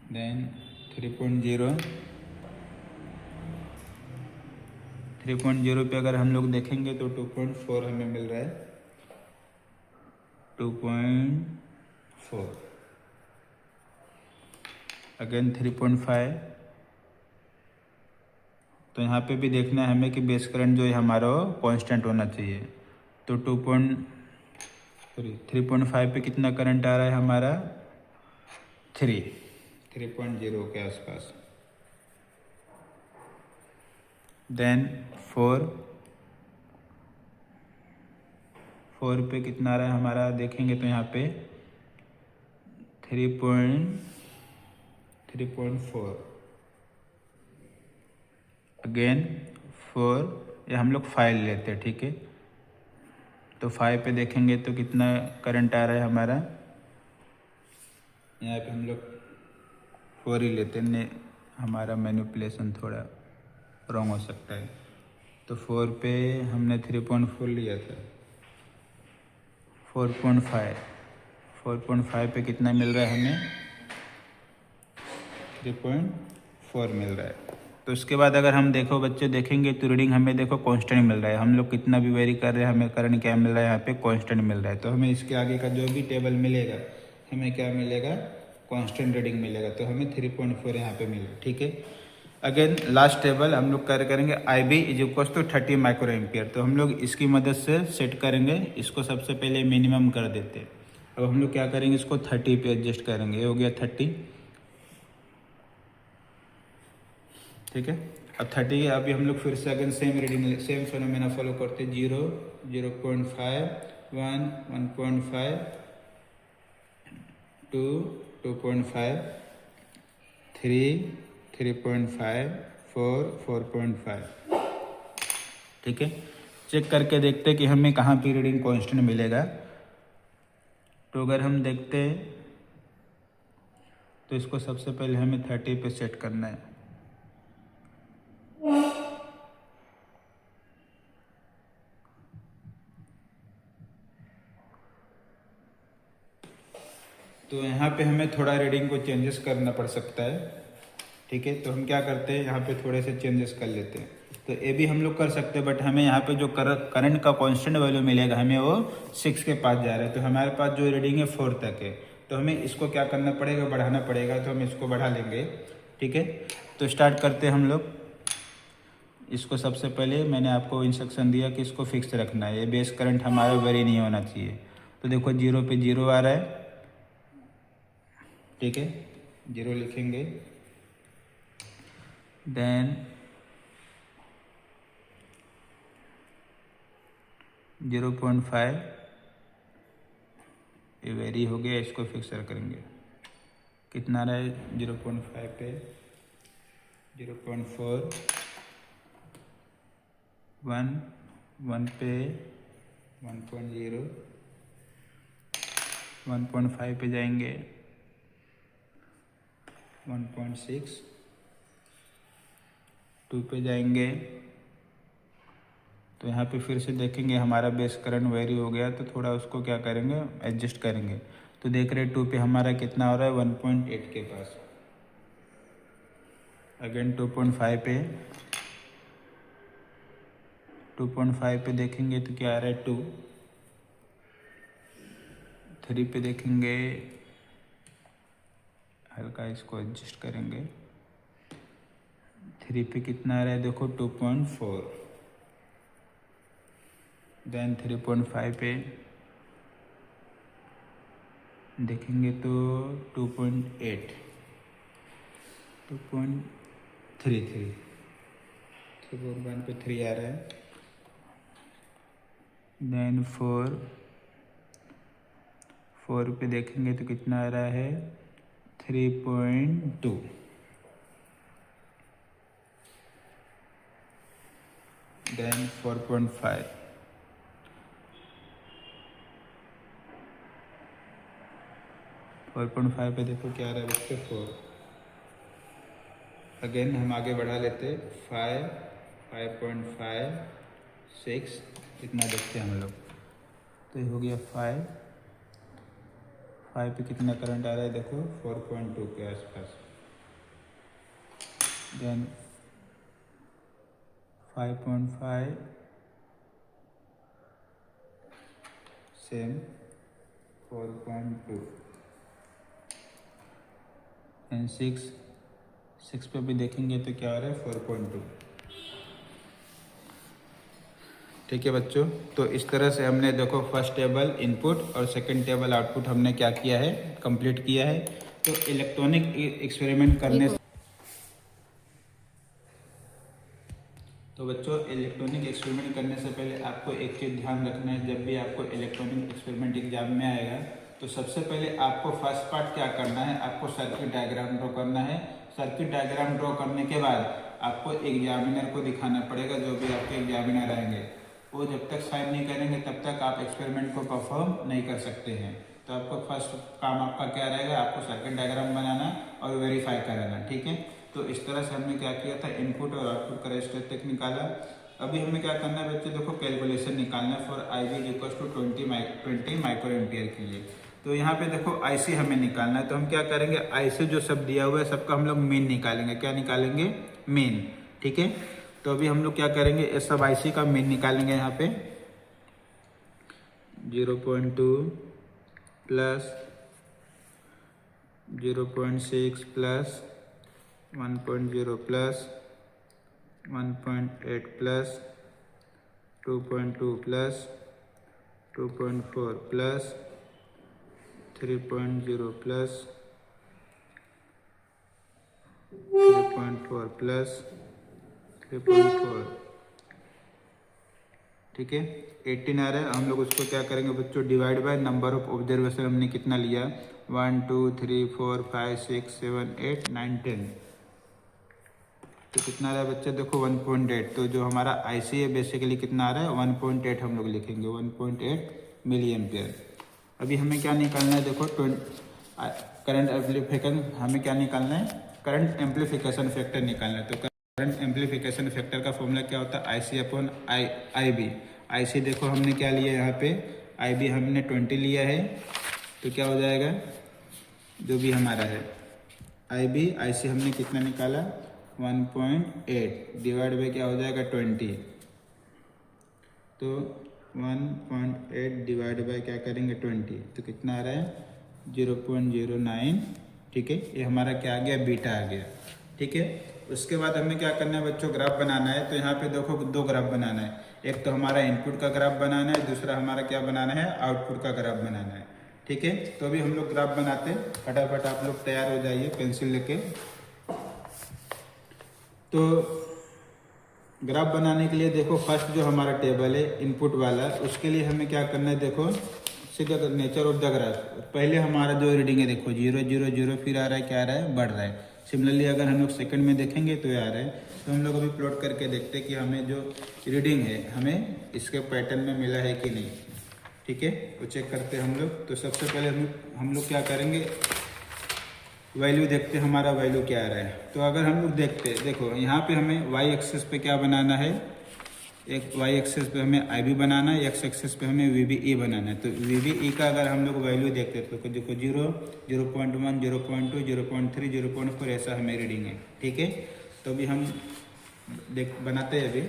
देन 3.0 पे अगर हम लोग देखेंगे तो 2.4 हमें मिल रहा है, 2.4। अगेन 3.5, तो यहाँ पे भी देखना है हमें कि बेस करंट जो है हमारा कांस्टेंट होना चाहिए। तो 3.5 पे कितना करंट आ रहा है हमारा, 3.0 के आसपास। देन 4 पे कितना आ रहा है हमारा, देखेंगे तो यहाँ पे 3.4, अगेन 4, ये हम लोग 5 लेते हैं, ठीक है। तो 5 पे देखेंगे तो कितना करंट आ रहा है हमारा, यहाँ पे हम लोग 4 ही लेते हैं, हमारा मैनिपुलेशन थोड़ा रॉन्ग हो सकता है। तो 4 पे हमने 3.4 लिया था, 4.5 पे कितना मिल रहा है हमें, 3.4 मिल रहा है। तो उसके बाद अगर हम देखो बच्चे देखेंगे तो रीडिंग हमें देखो कांस्टेंट मिल रहा है, हम लोग कितना भी वेरी कर रहे हैं हमें करंट क्या मिल रहा है, यहाँ पे कांस्टेंट मिल रहा है। तो हमें इसके आगे का जो भी टेबल मिलेगा हमें क्या मिलेगा, कांस्टेंट रीडिंग मिलेगा। तो हमें 3.4 यहाँ पे मिलेगा, ठीक है। अगेन लास्ट टेबल हम लोग करेंगे IB is equals to 30 micro ampere. तो हम लोग इसकी मदद से सेट करेंगे, इसको सबसे पहले मिनिमम कर देते हैं। अब हम लोग क्या करेंगे, इसको 30 पे एडजस्ट करेंगे, ये हो गया 30, ठीक है। अब 30 अभी हम लोग फिर से again same reading same phenomena follow करते हैं, 0, 0.5, 1, 1.5, 2, 2.5, 3, 3.5, 4, 4.5, ठीक है। चेक करके देखते हैं कि हमें कहाँ पे रीडिंग कांस्टेंट मिलेगा। तो अगर हम देखते हैं तो इसको सबसे पहले हमें 30 पे सेट करना है। तो यहाँ पे हमें थोड़ा रीडिंग को चेंजेस करना पड़ सकता है, ठीक है। तो हम क्या करते हैं, यहाँ पे थोड़े से चेंजेस कर लेते हैं। तो ये भी हम लोग कर सकते हैं, बट हमें यहाँ पे जो करंट का कांस्टेंट वैल्यू मिलेगा हमें वो 6 के पास जा रहा है। तो हमारे पास जो रीडिंग है 4 तक है, तो हमें इसको क्या करना पड़ेगा, बढ़ाना पड़ेगा। तो हम इसको बढ़ा लेंगे, ठीक है। तो स्टार्ट करते हैं हम लोग। इसको सबसे पहले मैंने आपको इंस्ट्रक्शन दिया कि इसको फिक्स रखना है, ये बेस करंट हमारा वेरी नहीं होना चाहिए। तो देखो 0 पे 0 आ रहा है, ठीक है, 0 लिखेंगे। देन 0.5 ये वेरी हो गया, इसको फिक्सर करेंगे। कितना रहा है 0.5 पे, 0.4, 1 पे 1.0, 1.5 पे जाएंगे 1.6, 2 पे जाएंगे। तो यहाँ पे फिर से देखेंगे हमारा बेस करंट वेरी हो गया, तो थोड़ा उसको क्या करेंगे, एडजस्ट करेंगे। तो देख रहे 2 पे हमारा कितना हो रहा है, 1.8 के पास। अगेन 2.5 पे, 2.5 पे देखेंगे तो क्या आ रहा है 2, 3 पे देखेंगे, हल्का इसको एडजस्ट करेंगे। 3 पे कितना आ रहा है देखो 2.4। देन 3.5 पे देखेंगे तो 2.8, 2.33, 3.1 पे 3 आ रहा है। देन 4 पे देखेंगे तो कितना आ रहा है 3.2। देन 4.5, 4.5 पे देखो क्या आ रहा है बच्चे 4। अगेन हम आगे बढ़ा लेते 5, 5.5, 6, इतना देखते हैं हम लोग। तो ये हो गया 5 पे कितना करंट आ रहा है देखो 4.2 के आसपास। देन 5.5 सेम 4.2 एंड 6 पे भी देखेंगे तो क्या आ रहा है 4.2। ठीक है बच्चों, तो इस तरह से हमने देखो फर्स्ट टेबल इनपुट और सेकंड टेबल आउटपुट हमने क्या किया है, कंप्लीट किया है। तो इलेक्ट्रॉनिक एक्सपेरिमेंट करने से तो बच्चों, इलेक्ट्रॉनिक एक्सपेरिमेंट करने से पहले आपको एक चीज़ ध्यान रखना है। जब भी आपको इलेक्ट्रॉनिक एक्सपेरिमेंट एग्जाम में आएगा तो सबसे पहले आपको फर्स्ट पार्ट क्या करना है, आपको सर्किट डायग्राम ड्रॉ करना है। सर्किट डायग्राम ड्रॉ करने के बाद आपको एग्जामिनर को दिखाना पड़ेगा। जो भी आपके एग्जामिनर आएंगे वो जब तक साइन नहीं करेंगे तब तक आप एक्सपेरिमेंट को परफॉर्म नहीं कर सकते हैं। तो आपको फर्स्ट काम आपका क्या रहेगा, आपको सर्किट डायग्राम बनाना और वेरीफाई कराना, ठीक है। तो इस तरह से हमने क्या किया था, इनपुट और आउटपुट का रेजिस्टेंस निकाला। अभी हमें क्या करना है बच्चे, देखो कैलकुलेशन निकालना है for I B equal to 20 micro ampere के लिए। तो यहाँ पे देखो आईसी हमें निकालना है। तो हम क्या करेंगे, आईसी जो सब दिया हुआ है सबका हम लोग मीन निकालेंगे। क्या निकालेंगे, मीन, ठीक है। तो अभी हम लोग क्या करेंगे, इस सब आईसी का मीन निकालेंगे। यहाँ पे 0.2 plus 0.6 plus 1.0 plus 1.8 plus 2.2 plus 2.4 plus 3.0 plus 3.4 plus 3.4, ठीक है। 18 आ रहा है। हम लोग उसको क्या करेंगे बच्चों, divide by number of observation हमने कितना लिया, 1 2 3 4 5 6 7 8 9 10। तो कितना आ रहा है बच्चे, देखो 1.8। तो जो हमारा आईसी है बेसिकली कितना आ रहा है, 1.8 हम लोग लिखेंगे, 1.8 मिली एम्पियर। अभी हमें क्या निकालना है, देखो करंट एम्प्लीफिकेशन, हमें क्या निकालना है, करंट एम्प्लीफिकेशन फैक्टर निकालना है। तो करंट एम्प्लीफिकेशन फैक्टर का फॉर्मूला क्या होता है, IC upon I B. IC देखो हमने क्या लिया यहाँ पे, आई बी हमने 20 लिया है। तो क्या हो जाएगा, जो भी हमारा है आई बी, आईसी हमने कितना निकाला 1.8 डिवाइड बाई क्या हो जाएगा 20। तो 1.8 डिवाइड बाई क्या करेंगे 20, तो कितना आ रहा है 0.09, ठीक है। ये हमारा क्या आ गया, बीटा आ गया, ठीक है। उसके बाद हमें क्या करना है बच्चों, ग्राफ बनाना है। तो यहाँ पे देखो दो ग्राफ बनाना है। एक तो हमारा इनपुट का ग्राफ बनाना है, दूसरा हमारा क्या बनाना है, आउटपुट का ग्राफ बनाना है, ठीक है। तो अभी हम लोग ग्राफ बनाते हैं, फटाफट आप लोग तैयार हो जाइए पेंसिल लेके। तो ग्राफ बनाने के लिए देखो फर्स्ट जो हमारा टेबल है इनपुट वाला, उसके लिए हमें क्या करना है, देखो सिर्फ नेचर ऑफ द ग्राफ। पहले हमारा जो रीडिंग है देखो 0 0 0, फिर आ रहा है क्या आ रहा है, बढ़ रहा है। सिमिलरली अगर हम लोग सेकंड में देखेंगे तो ये आ रहा है। तो हम लोग अभी प्लॉट करके देखते हैं कि हमें जो रीडिंग है हमें इसके पैटर्न में मिला है कि नहीं, ठीक है। वो चेक करते हैं हम लोग। तो सबसे पहले हम लोग क्या करेंगे, वैल्यू देखते हैं हमारा वैल्यू क्या आ रहा है। तो अगर हम लोग देखते हैं, देखो यहाँ पे हमें वाई एक्सिस पे क्या बनाना है, एक वाई एक्सिस पे हमें आई बी बनाना है, एक्स एक्सिस पे हमें वी बी ई बनाना है। तो वी बी ई का अगर हम लोग वैल्यू देखते हैं तो देखो 0 0.1 0.2 0.3 0.4 ऐसा हमें रीडिंग है, ठीक है। तो अभी हम बनाते हैं अभी,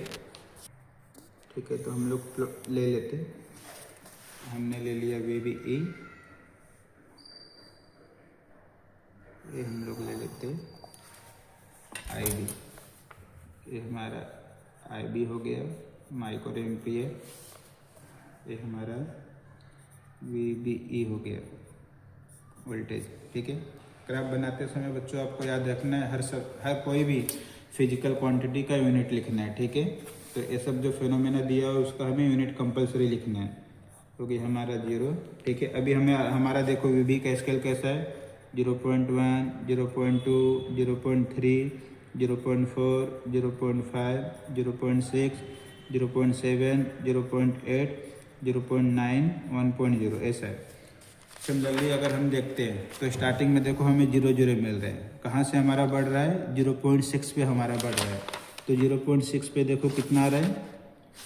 ठीक है। तो हम लोग ले लेते, हमने ले लिया वी बी ई, ये हम लोग ले लेते आई बी, ये हमारा आई बी हो गया माइक्रो एम्पियर, ये हमारा वी बी ई हो गया वोल्टेज, ठीक है। ग्राफ बनाते समय बच्चों आपको याद रखना है हर कोई भी फिजिकल क्वांटिटी का यूनिट लिखना है, ठीक है। तो ये सब जो फिनोमेना दिया है उसका हमें यूनिट कंपलसरी लिखना है, क्योंकि हमारा 0, ठीक है। अभी हमें हमारा देखो वी बी का स्केल कैसा है, 0.1 0.2 0.3 0.4 0.5 0.6 0.7 0.8 0.9 1.0 ऐसा है। सिमिलरली अगर हम देखते हैं तो स्टार्टिंग में देखो हमें 0 0 मिल रहे हैं। कहाँ से हमारा बढ़ रहा है, 0.6 पे हमारा बढ़ रहा है। तो 0.6 पे देखो कितना आ रहा है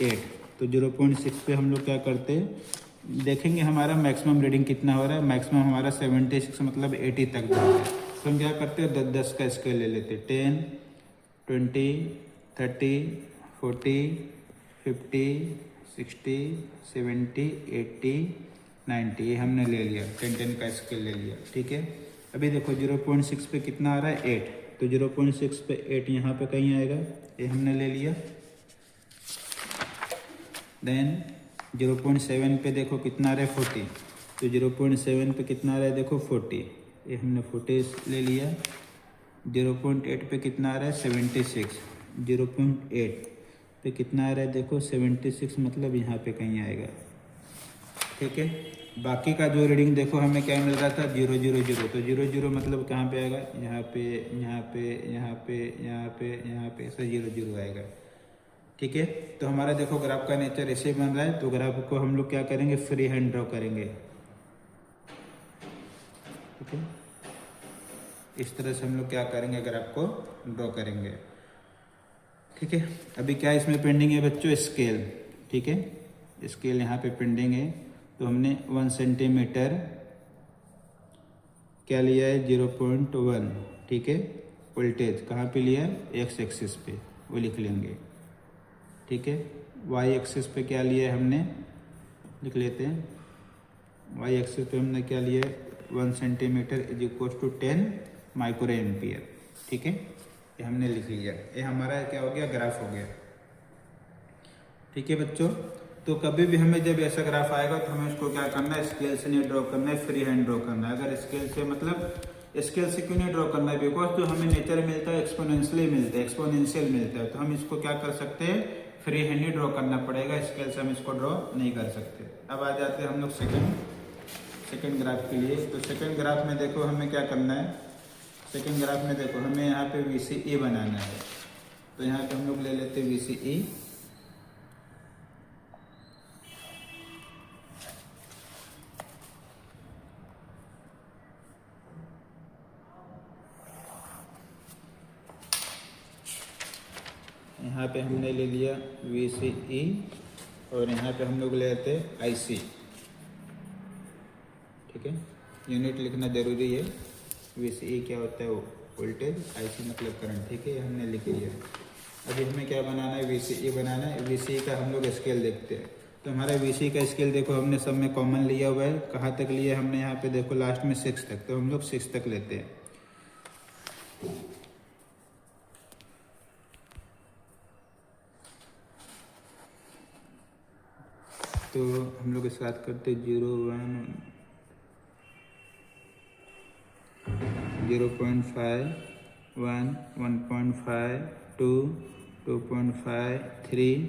8। तो 0.6 पे हम लोग क्या करते हैं, देखेंगे हमारा मैक्सिमम रीडिंग कितना हो रहा है। मैक्सिमम हमारा 76 मतलब 80 तक जा रहा है। तो हम क्या करते हैं 10 का स्केल ले लेते हैं, 10 20 30 40 50 60 70 80 90, ये हमने ले लिया, 10 का स्केल ले लिया, ठीक है। अभी देखो 0.6 पे कितना आ रहा है 8। तो 0.6 पे 8 यहाँ पे कहीं आएगा, ये हमने ले लिया। देन 0.7 पे देखो कितना आ रहा है 40। तो 0.7 पे कितना आ रहा है देखो 40, ये हमने 40 ले लिया। 0.8 पे कितना आ रहा है 76, 0.8 पे कितना आ रहा है देखो 76, मतलब यहाँ पे कहीं आएगा। ठीक है, बाकी का जो रीडिंग देखो हमें क्या मिल रहा था 0 0 0, तो 0 0 मतलब कहाँ पे आएगा, यहाँ पे यहाँ पे यहाँ पे यहाँ पे यहाँ पे ऐसा 0 0 आएगा। ठीक है, तो हमारा देखो ग्राफ का नेचर ऐसे बन रहा है। तो ग्राफ को हम लोग क्या करेंगे, फ्री हैंड ड्रॉ करेंगे। ठीक है, इस तरह से हम लोग क्या करेंगे, ग्राफ को ड्रॉ करेंगे। ठीक है, अभी क्या इसमें पेंडिंग है बच्चों, स्केल। ठीक है, स्केल यहाँ पे पेंडिंग है। तो हमने 1 सेंटीमीटर क्या लिया है 0.1। ठीक है, वोल्टेज कहाँ पे लिया है, एक्स एक्सिस पे, वो लिख लेंगे। ठीक है, वाई एक्सिस पे क्या लिया है हमने, लिख लेते हैं। वाई एक्सिस पे हमने क्या लिया है 1 centimetre is equal to 10 micro ampere. ठीक है, ये हमने लिख लिया। ये हमारा क्या हो गया, ग्राफ हो गया। ठीक है बच्चों, तो कभी भी हमें जब ऐसा ग्राफ आएगा तो हमें इसको क्या करना है, स्केल से नहीं ड्रॉ करना है, फ्री हैंड ड्रॉ करना है। अगर स्केल से मतलब स्केल से क्यों नहीं ड्रॉ करना है, बिकॉज जो हमें नेचर मिलता है एक्सपोनेंशियल मिलता है। तो हम इसको क्या कर सकते हैं, फ्री हैंड ही ड्रॉ करना पड़ेगा, स्केल से हम इसको ड्रॉ नहीं कर सकते। अब आ जाते हैं हम लोग सेकेंड ग्राफ के लिए। तो सेकेंड ग्राफ में देखो हमें क्या करना है, सेकेंड ग्राफ में देखो हमें यहाँ पे VCE बनाना है। तो यहाँ पे हम लोग ले लेते हैं VCE। यहाँ पे हमने ले लिया VCE और यहाँ पे हम लोग ले लेते हैं IC। ठीक है, यूनिट लिखना जरूरी है। VCE क्या होता है, वोल्टेज, IC मतलब करंट। ठीक है, ये हमने लिख लिया। अभी हमें क्या बनाना है, VCE बनाना है। VCE का हम लोग स्केल देखते हैं। तो हमारा VCE का स्केल देखो हमने सब में कॉमन लिया हुआ है। कहाँ तक लिया हमने, यहाँ पे देखो लास्ट में 6 तक। तो हम लोग 6 तक लेते हैं। तो हम लोग स्टार्ट करते 0 1 0.5 1 1.5 2 2.5 3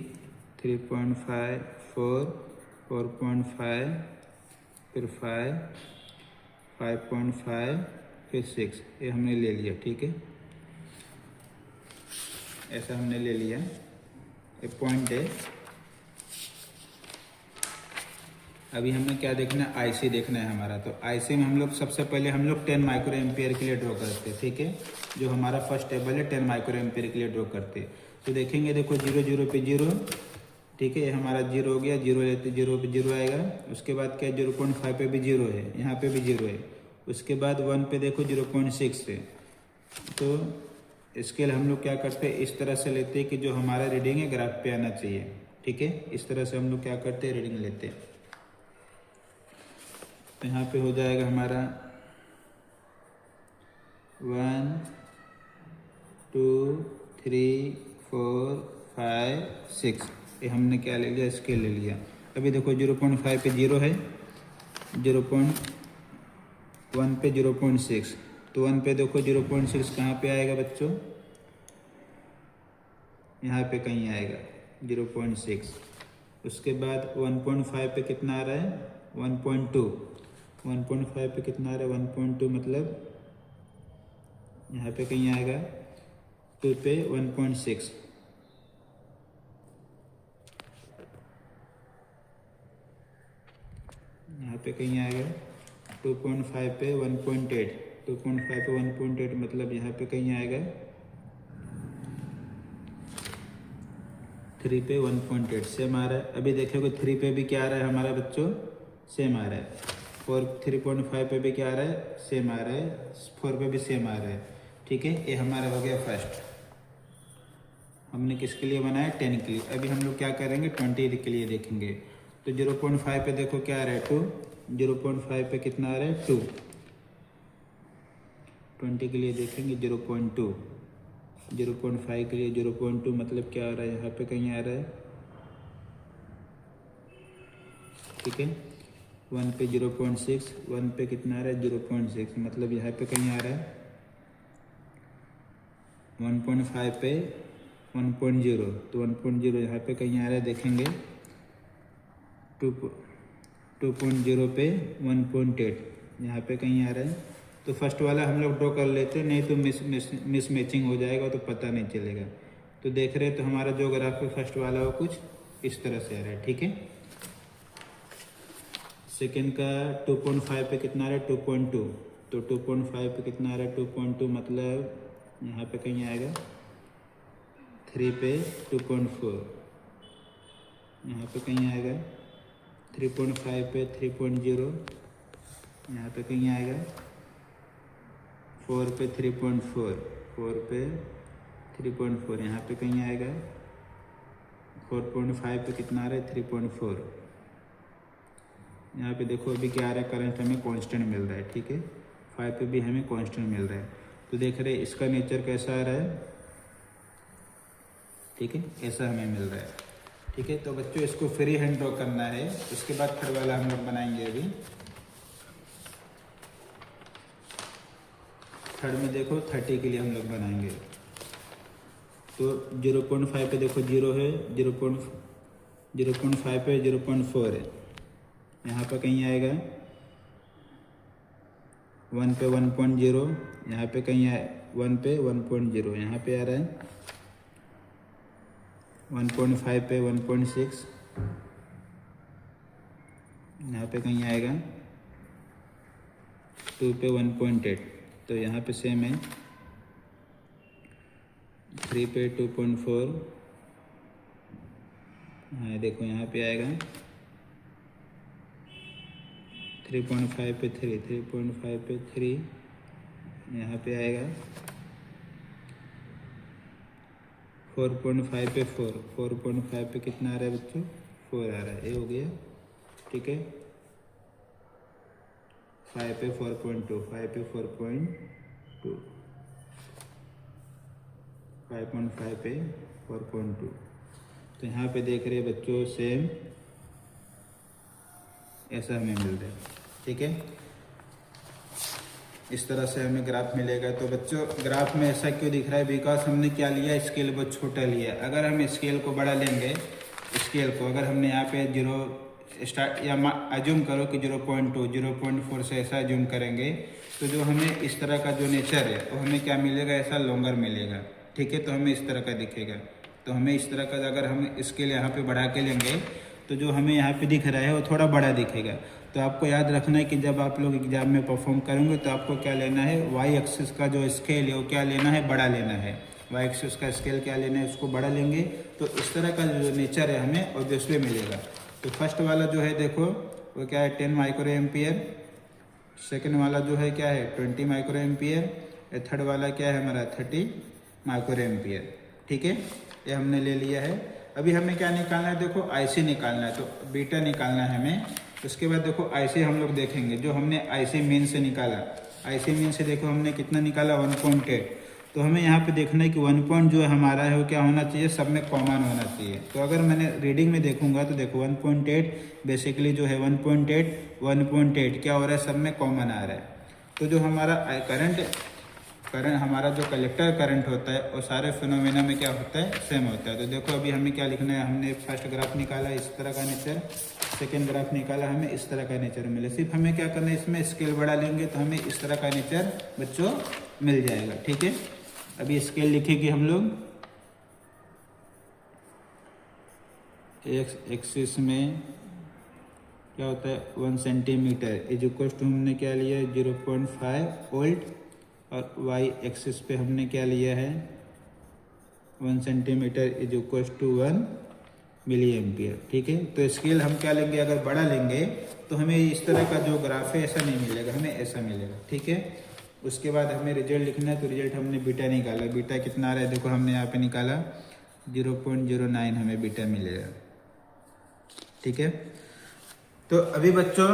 3.5 4 4.5 फिर 5 5.5 फिर 6, ये हमने ले लिया। ठीक है, ऐसा हमने ले लिया। ये पॉइंट है। अभी हमें क्या देखना है, IC देखना है हमारा। तो IC में हम लोग सबसे पहले हम लोग 10 माइक्रो एम्पियर के लिए ड्रॉ करते हैं। ठीक है, जो हमारा फर्स्ट टेबल है 10 माइक्रो एम्पियर के लिए ड्रॉ करते हैं। तो देखेंगे देखो 0 0 पे 0। ठीक है, ये हमारा 0 हो गया, 0 लेते 0 पे 0 आएगा। उसके बाद क्या 0.5 पे भी 0 है, यहाँ पे भी 0 है। उसके बाद 1 पे देखो 0.6 है। तो स्केल हम लोग क्या करते हैं, इस तरह से लेते हैं कि जो हमारा रीडिंग है ग्राफ पे आना चाहिए। ठीक है, इस तरह से हम लोग क्या करते हैं, रीडिंग लेते हैं। तो यहाँ पे हो जाएगा हमारा 1 2 3 4 5 6। ये हमने क्या ले लिया, स्केल ले लिया। अभी देखो 0.5 पे 0 है, 0.1 पे 0.6। तो 1 पे देखो 0.6 कहाँ पे आएगा बच्चों, यहाँ पे कहीं आएगा 0.6। उसके बाद 1.5 पे कितना आ रहा है, 1.2। 1.5 पे कितना आ रहा है, 1.2 मतलब यहाँ पे कहीं आएगा। 2 पे 1.6, यहाँ पे कहीं आएगा। 2.5 पे 1.8, 2.5 पे 1.8 मतलब यहाँ पे कहीं आएगा। 3 पे 1.8 सेम आ रहा है। अभी देखोगे 3 पे भी क्या आ रहा है हमारा बच्चों, सेम आ रहा है। 3.5 पे भी क्या आ रहा है, सेम आ रहा है। 4 पे भी सेम आ रहा है। ठीक है, ये हमारा हो गया फर्स्ट। हमने किसके लिए बनाया, 10 के लिए। अभी हम लोग क्या करेंगे, 20 के लिए देखेंगे। तो 0.5 पे देखो क्या आ रहा है, 2। 0.5 पे कितना आ रहा है, 2। 20 के लिए देखेंगे 0.2। 0.5 के लिए 0.2 मतलब क्या आ रहा है, यहाँ पे कहीं आ रहा है। ठीक है, 1 पे 0.6, 1 पे कितना आ रहा है 0.6 मतलब यहाँ पे कहीं आ रहा है। 1.5 पे 1.0, तो 1.0 यहाँ पे कहीं आ रहा है, देखेंगे 2.0 पे 1.8 यहाँ पे कहीं आ रहा है। तो फर्स्ट वाला हम लोग ड्रॉ कर लेते हैं, नहीं तो मिस मैचिंग हो जाएगा तो पता नहीं चलेगा। तो देख रहे हैं, तो हमारा जो ग्राफ है फर्स्ट वाला वो कुछ इस तरह से आ रहा है, ठीक है। सेकेंड का 2.5 पे कितना आ रहा है, 2.2, तो 2.5 पे कितना आ रहा है, 2.2 मतलब यहाँ पे कहीं आएगा 3 पे 2.4, यहाँ पे कहीं आएगा 3.5 पे 3.0, यहाँ पे कहीं आएगा 4 पे 3.4, 4 पे 3.4, यहाँ पे कहीं आएगा 4.5 पे कितना आ रहा है, 3.4। यहाँ पे देखो अभी क्या आ रहा है, करंट हमें कांस्टेंट मिल रहा है, ठीक है। 5 पे भी हमें कांस्टेंट मिल रहा है। तो देख रहे हैं इसका नेचर कैसा आ रहा है, ठीक है, ऐसा हमें मिल रहा है, ठीक है। तो बच्चों इसको फ्री हैंड ड्रॉ करना है, उसके बाद थर्ड वाला हम लोग बनाएंगे। अभी थर्ड में देखो 30 के लिए हम लोग बनाएंगे। तो 0.5 पे देखो 0 है, 0.5 पे 0.4 है, यहाँ पर कहीं आएगा 1 पे 1.0, यहाँ पे कहीं आए 1 पे 1.0, यहाँ पे आ रहा है 1.5 पे 1.6, यहाँ पे कहीं आएगा 2 पे 1.8, तो यहाँ पे सेम है 3 पे 2.4, हाँ देखो यहाँ पे आएगा 3.5 पे 3, 3.5 पे 3, यहाँ पे आएगा 4.5 पे 4, 4.5 पे कितना आ रहा है बच्चों, 4 आ रहा है, ये हो गया, ठीक है। 5 पे 4.2, 5 पे 4.2, 5.5 पे 4.2, तो यहाँ पे देख रहे हैं बच्चों सेम ऐसा हमें मिल रहा है, ठीक है। इस तरह से हमें ग्राफ मिलेगा। तो बच्चों ग्राफ में ऐसा क्यों दिख रहा है, बिकॉज हमने क्या लिया, स्केल बहुत छोटा लिया। अगर हम स्केल को बड़ा लेंगे, स्केल को अगर हमने यहाँ पे 0 स्टार्ट या अज्यूम करो कि 0.2, 0.4 से ऐसा अज्यूम करेंगे, तो जो हमें इस तरह का जो नेचर है वो हमें क्या मिलेगा, ऐसा लॉन्गर मिलेगा, ठीक है। तो हमें इस तरह का दिखेगा। तो हमें इस तरह का अगर हम स्केल यहाँ पे बढ़ा के लेंगे तो जो हमें यहाँ पे दिख रहा है वो थोड़ा बड़ा दिखेगा। तो आपको याद रखना है कि जब आप लोग एग्जाम में परफॉर्म करेंगे तो आपको क्या लेना है, वाई एक्सिस का जो स्केल है वो क्या लेना है, बड़ा लेना है। वाई एक्सिस का स्केल क्या लेना है, उसको बड़ा लेंगे तो इस तरह का जो नेचर है हमें ऑब्वियसली मिलेगा। तो फर्स्ट वाला जो है देखो वो क्या है 10 माइक्रो एम्पियर, सेकेंड वाला जो है क्या है 20 माइक्रो एम्पियर, थर्ड वाला क्या है हमारा 30 माइक्रो एम्पियर, ठीक है। ये हमने ले लिया है। अभी हमें क्या निकालना है, देखो आईसी निकालना है, तो बीटा निकालना है हमें। उसके बाद देखो आईसी हम लोग देखेंगे, जो हमने आईसी मीन से निकाला, आईसी मीन से देखो हमने कितना निकाला 1.8। तो हमें यहाँ पे देखना है कि 1 पॉइंट जो हमारा है वो क्या होना चाहिए, सब में कॉमन होना चाहिए। तो अगर मैंने रीडिंग में देखूंगा तो देखो 1.8 बेसिकली जो है 1.8 क्या हो रहा है, सब में कॉमन आ रहा है। तो जो हमारा करंट हमारा जो कलेक्टर करंट होता है वो सारे फिनोमेना में क्या होता है, सेम होता है। तो देखो अभी हमें क्या लिखना है, हमने फर्स्ट ग्राफ निकाला इस तरह का नेचर, सेकेंड ग्राफ निकाला हमें इस तरह का नेचर मिले। सिर्फ हमें क्या करना है, इसमें स्केल बढ़ा लेंगे तो हमें इस तरह का नेचर बच्चों मिल जाएगा, ठीक है। अभी स्केल लिखेंगे हम लोग, एक्स एक्सिस में क्या होता है 1 सेंटीमीटर इज इक्वल टू हमने क्या लिया है 0.5 वोल्ट, और वाई एक्सिस पे हमने क्या लिया है 1 centimetre is equal to 1 milli ampere, ठीक है। तो स्केल हम क्या लेंगे, अगर बड़ा लेंगे तो हमें इस तरह का जो ग्राफ है ऐसा नहीं मिलेगा, हमें ऐसा मिलेगा, ठीक है। उसके बाद हमें रिजल्ट लिखना है। तो रिजल्ट हमने बीटा निकाला, बीटा कितना आ रहा है देखो हमने यहाँ पे निकाला 0.09 हमें बीटा मिलेगा, ठीक है। तो अभी बच्चों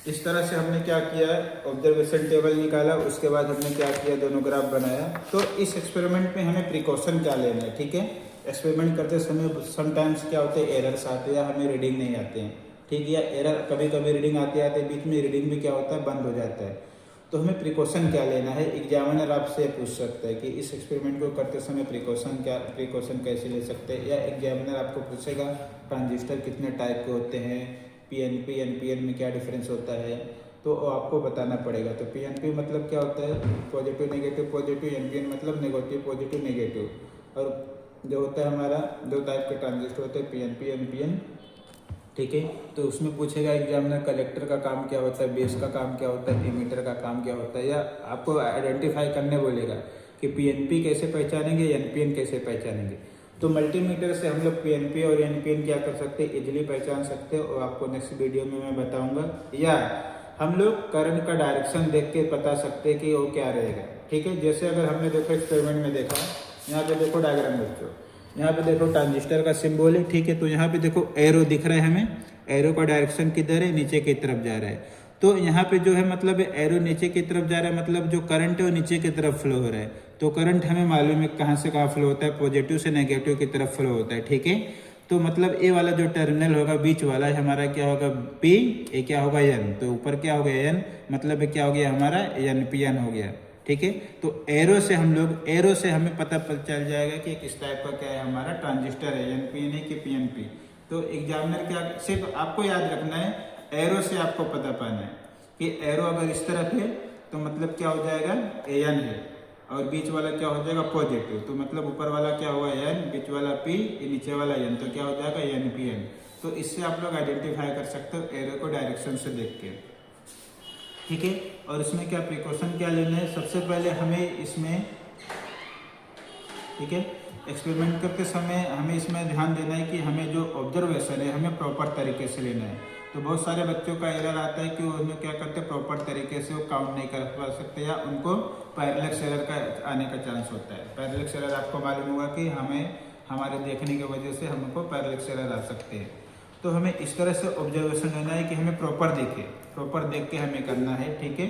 इस तरह से हमने क्या किया, ऑब्जर्वेशन टेबल निकाला, उसके बाद हमने क्या किया, दोनों ग्राफ बनाया। तो इस एक्सपेरिमेंट में हमें प्रिकॉशन क्या लेना है, ठीक है। एक्सपेरिमेंट करते समय समटाइम्स क्या होते हैं, एरर्स आते हैं या हमें रीडिंग नहीं आते हैं, ठीक है। या एरर कभी कभी रीडिंग आते आते बीच में रीडिंग भी क्या होता है, बंद हो जाता है। तो हमें प्रिकॉशन क्या लेना है, एग्जामिनर आपसे पूछ सकता है कि इस एक्सपेरिमेंट को करते समय प्रिकॉशन कैसे ले सकते हैं, या एग्जामिनर आपको पूछेगा ट्रांजिस्टर कितने टाइप के होते हैं, पीएनपी एनपीएन में क्या डिफरेंस होता है, तो आपको बताना पड़ेगा। तो पीएनपी मतलब क्या होता है, पॉजिटिव नेगेटिव, एनपीएन मतलब नेगेटिव पॉजिटिव नेगेटिव। और जो होता है हमारा 2 टाइप के ट्रांजिस्टर होते हैं, पीएनपी एनपीएन, ठीक है। तो उसमें पूछेगा एग्जामिनर कलेक्टर का काम क्या होता है, बेस का काम क्या होता है, एमिटर का काम क्या होता है, या आपको आइडेंटिफाई करने बोलेगा कि पीएनपी कैसे पहचानेंगे, एनपीएन कैसे पहचानेंगे। तो मल्टीमीटर से हम लोग पीएनपी और एनपीएन क्या कर सकते हैं, इजीली पहचान सकते हैं, और आपको नेक्स्ट वीडियो में मैं बताऊंगा। या हम लोग करंट का डायरेक्शन देख के बता सकते हैं कि वो क्या रहेगा, ठीक है। जैसे अगर हमने देखो एक्सपेरिमेंट में देखा, यहाँ पे देखो डायग्राम बच्चों, यहाँ पे देखो ट्रांजिस्टर का सिंबल है, ठीक है। तो यहाँ पे देखो एरो दिख रहा है हमें, एरो का डायरेक्शन किधर है, नीचे की तरफ जा रहा है। तो यहाँ पे जो है मतलब एरो नीचे की तरफ जा रहा है, मतलब जो करंट है वो नीचे की तरफ फ्लो हो रहा है। तो करंट हमें मालूम है कहाँ से कहाँ फ्लो होता है, पॉजिटिव से नेगेटिव की तरफ फ्लो होता है, ठीक है। तो मतलब ए वाला जो टर्मिनल होगा बीच वाला है हमारा क्या होगा, पी, ए क्या होगा, एन। तो ऊपर क्या हो गया, एन, मतलब क्या हो गया हमारा, एन पी एन हो गया, ठीक है। तो एरो से हमें पता चल जाएगा कि किस टाइप का क्या है हमारा ट्रांजिस्टर है, एनपीएन है कि पीएनपी। तो एग्जामिनर क्या, सिर्फ आपको याद रखना है, एरो से आपको पता पाना है कि एरो अगर इस तरफ है तो मतलब क्या हो जाएगा, एन है, और बीच वाला क्या हो जाएगा, पॉजिटिव। तो मतलब ऊपर वाला क्या हुआ, एन, बीच वाला पी, नीचे वाला एन, तो क्या हो जाएगा, एनपीएन। तो इससे आप लोग आइडेंटिफाई कर सकते हो एरो को डायरेक्शन से देख के, ठीक है। और इसमें क्या प्रिकॉशन क्या लेना है, सबसे पहले हमें इसमें, ठीक है, एक्सपेरिमेंट करते समय हमें इसमें ध्यान देना है कि हमें जो ऑब्जर्वेशन है हमें प्रॉपर तरीके से लेना है। तो बहुत सारे बच्चों का एरर आता है कि वो हमें क्या करते हैं, प्रॉपर तरीके से वो काउंट नहीं कर पा सकते, या उनको पैरेलक्स एरर का आने का चांस होता है। पैरेलक्स एरर आपको मालूम होगा कि हमें हमारे देखने की वजह से हमको पैरेलक्स एरर आ सकते हैं। तो हमें इस तरह से ऑब्जर्वेशन लेना है कि हमें प्रॉपर देख के हमें करना है, ठीक है।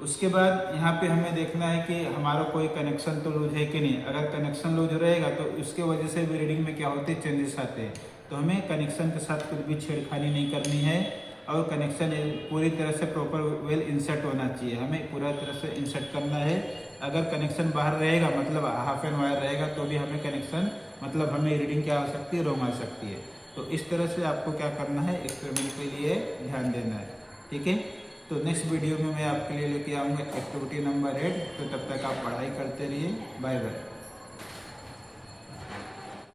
उसके बाद यहाँ पे हमें देखना है कि हमारा कोई कनेक्शन तो लूज है कि नहीं। अगर कनेक्शन लूज रहेगा तो उसके वजह से भी रीडिंग में क्या होते हैं, चेंजेस आते हैं। तो हमें कनेक्शन के साथ कुछ भी छेड़खानी नहीं करनी है, और कनेक्शन पूरी तरह से प्रॉपर वेल इंसर्ट होना चाहिए, हमें पूरा तरह से इंसर्ट करना है। अगर कनेक्शन बाहर रहेगा, मतलब हाफ एन वायर रहेगा, तो भी हमें कनेक्शन, मतलब हमें रीडिंग क्या हो सकती है, रॉन्ग आ सकती है। तो इस तरह से आपको क्या करना है, एक्सपेरिमेंट के लिए ध्यान देना है, ठीक है। तो नेक्स्ट वीडियो में मैं आपके लिए लेके आऊँगा एक्टिविटी नंबर 8। तो तब तक आप पढ़ाई करते रहिए, बाय बाय।